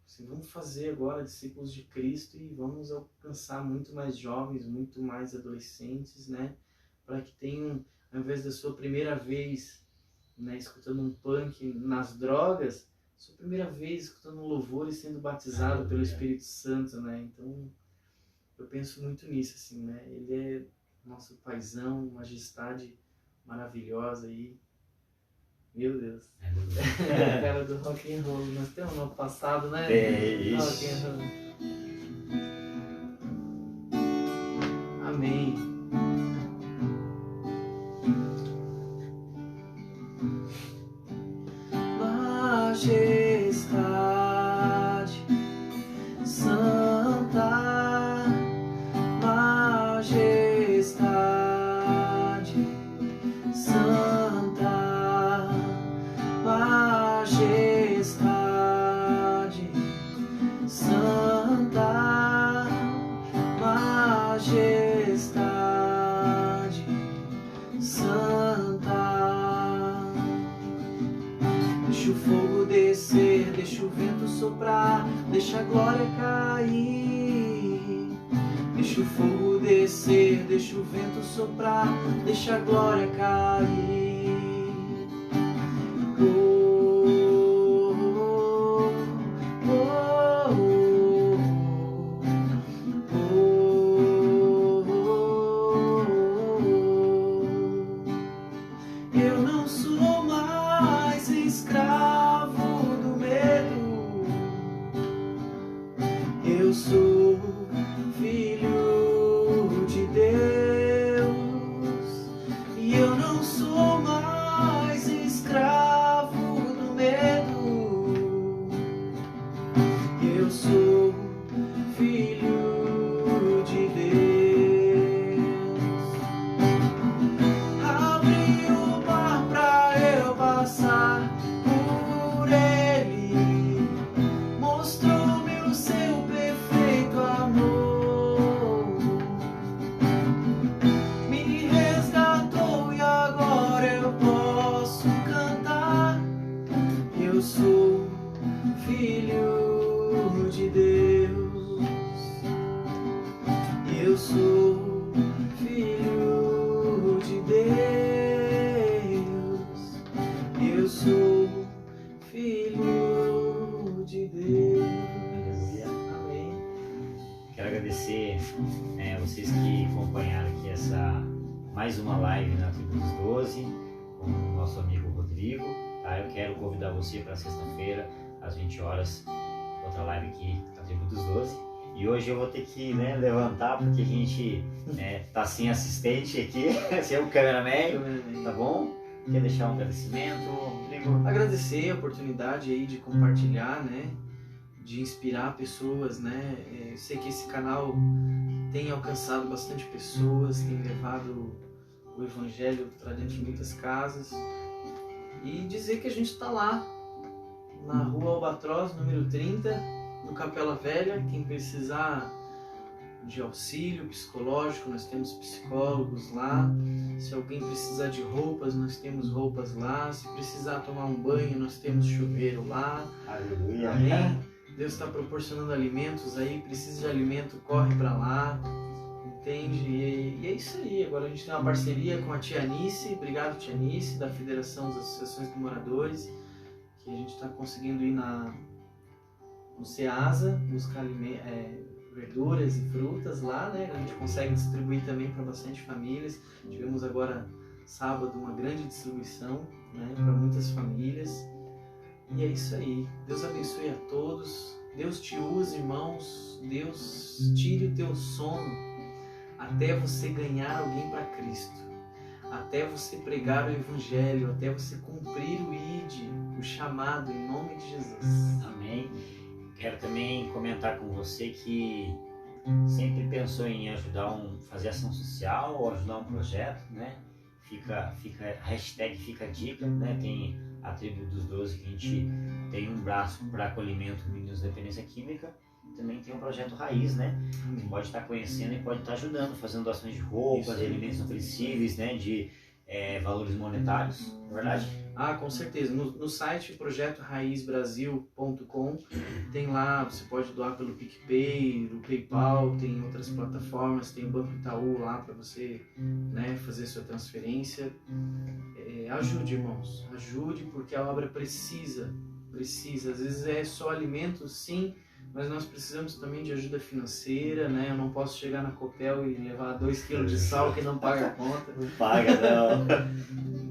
Assim, vamos fazer agora discípulos de Cristo e vamos alcançar muito mais jovens, muito mais adolescentes, né? Para que tenham, ao invés da sua primeira vez, né, escutando um punk nas drogas, sua primeira vez escutando um louvor e sendo batizado pelo Espírito Santo, né? Então, eu penso muito nisso, assim, né? Ele é nosso paizão, majestade maravilhosa aí. Meu Deus. É a cara do rock and roll. Nós temos no passado, né? Rock and roll. Amém. Majestade santa, majestade santa, majestade santa, majestade santa. Deixa o fogo descer, deixa o vento soprar, deixa a glória cair. Deixa o fogo descer, deixa o vento soprar, deixa a glória cair. Oh, oh, oh, oh. Eu não sou mais escravo do medo, eu sou filho de Deus, e eu não sou mais escravo do medo, eu sou filho de Deus. Abre o mar pra eu passar por ele, mostrou-me o seu perfeito amor, me resgatou e agora eu posso cantar. Eu sou filho de Deus, eu sou filho de Deus, eu sou filho de Deus. Amém. Quero agradecer vocês que acompanharam aqui mais uma live na Tribo dos 12 com o nosso amigo Rodrigo. Tá? Eu quero convidar você para sexta-feira, às 20 horas, outra live aqui na Tribo dos 12. E hoje eu vou ter que levantar porque a gente tá sem assistente aqui, sem o cameraman, tá bom? Quer deixar um agradecimento, Rodrigo? Agradecer a oportunidade aí de compartilhar, né, de inspirar pessoas, né? Eu sei que esse canal tem alcançado bastante pessoas, tem levado o Evangelho para dentro de muitas casas. E dizer que a gente está lá, na Rua Albatroz, número 30, no Capela Velha. Quem precisar de auxílio psicológico, nós temos psicólogos lá. Se alguém precisar de roupas, nós temos roupas lá. Se precisar tomar um banho, nós temos chuveiro lá. Aleluia. Amém? Deus está proporcionando alimentos aí, precisa de alimento, corre para lá. Entende? E é isso aí. Agora a gente tem uma parceria com a Tia Anice. Obrigado, Tia Anice, da Federação das Associações de Moradores, que a gente está conseguindo ir no Ceasa, buscar verduras e frutas lá, né? A gente consegue distribuir também para bastante famílias. Tivemos agora, sábado, uma grande distribuição, né, para muitas famílias. E é isso aí. Deus abençoe a todos. Deus te use, irmãos. Deus tire o teu sono até você ganhar alguém para Cristo, até você pregar o Evangelho, até você cumprir o ID, o chamado, em nome de Jesus. Amém. Quero também comentar com você que sempre pensou em ajudar fazer ação social ou ajudar um projeto, né? Hashtag fica a dica, né? Tem a Tribo dos 12, que a gente tem um braço para acolhimento de meninos de dependência química. Também tem um projeto Raiz, né? Você pode estar conhecendo e pode estar ajudando, fazendo doações de roupas, de alimentos não perecíveis, né? De valores monetários, não é verdade? Ah, com certeza. No site projetoraizbrasil.com tem lá, você pode doar pelo PicPay, no PayPal, tem outras plataformas, tem o Banco Itaú lá para você, né, fazer sua transferência. Ajude, irmãos, ajude, porque a obra precisa. Às vezes é só alimento, sim, mas nós precisamos também de ajuda financeira, né? Eu não posso chegar na Copel e levar 2 kg de sal que não paga a conta. Não paga, não.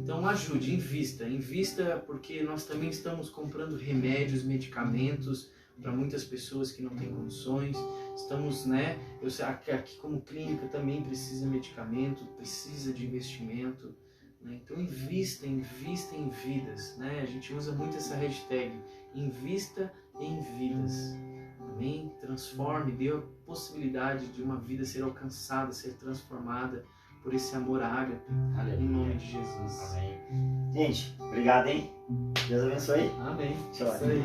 Então ajude, invista porque nós também estamos comprando remédios, medicamentos para muitas pessoas que não têm condições. Estamos, né? Eu sei, aqui como clínica também precisa de medicamento, precisa de investimento. Né? Então invista em vidas, né? A gente usa muito essa hashtag, invista em vidas. Amém? Transforme, dê a possibilidade de uma vida ser alcançada, ser transformada por esse amor ágape, em nome de Jesus. Amém. Gente, obrigado, hein? Deus abençoe. Amém. Tchau. Isso aí.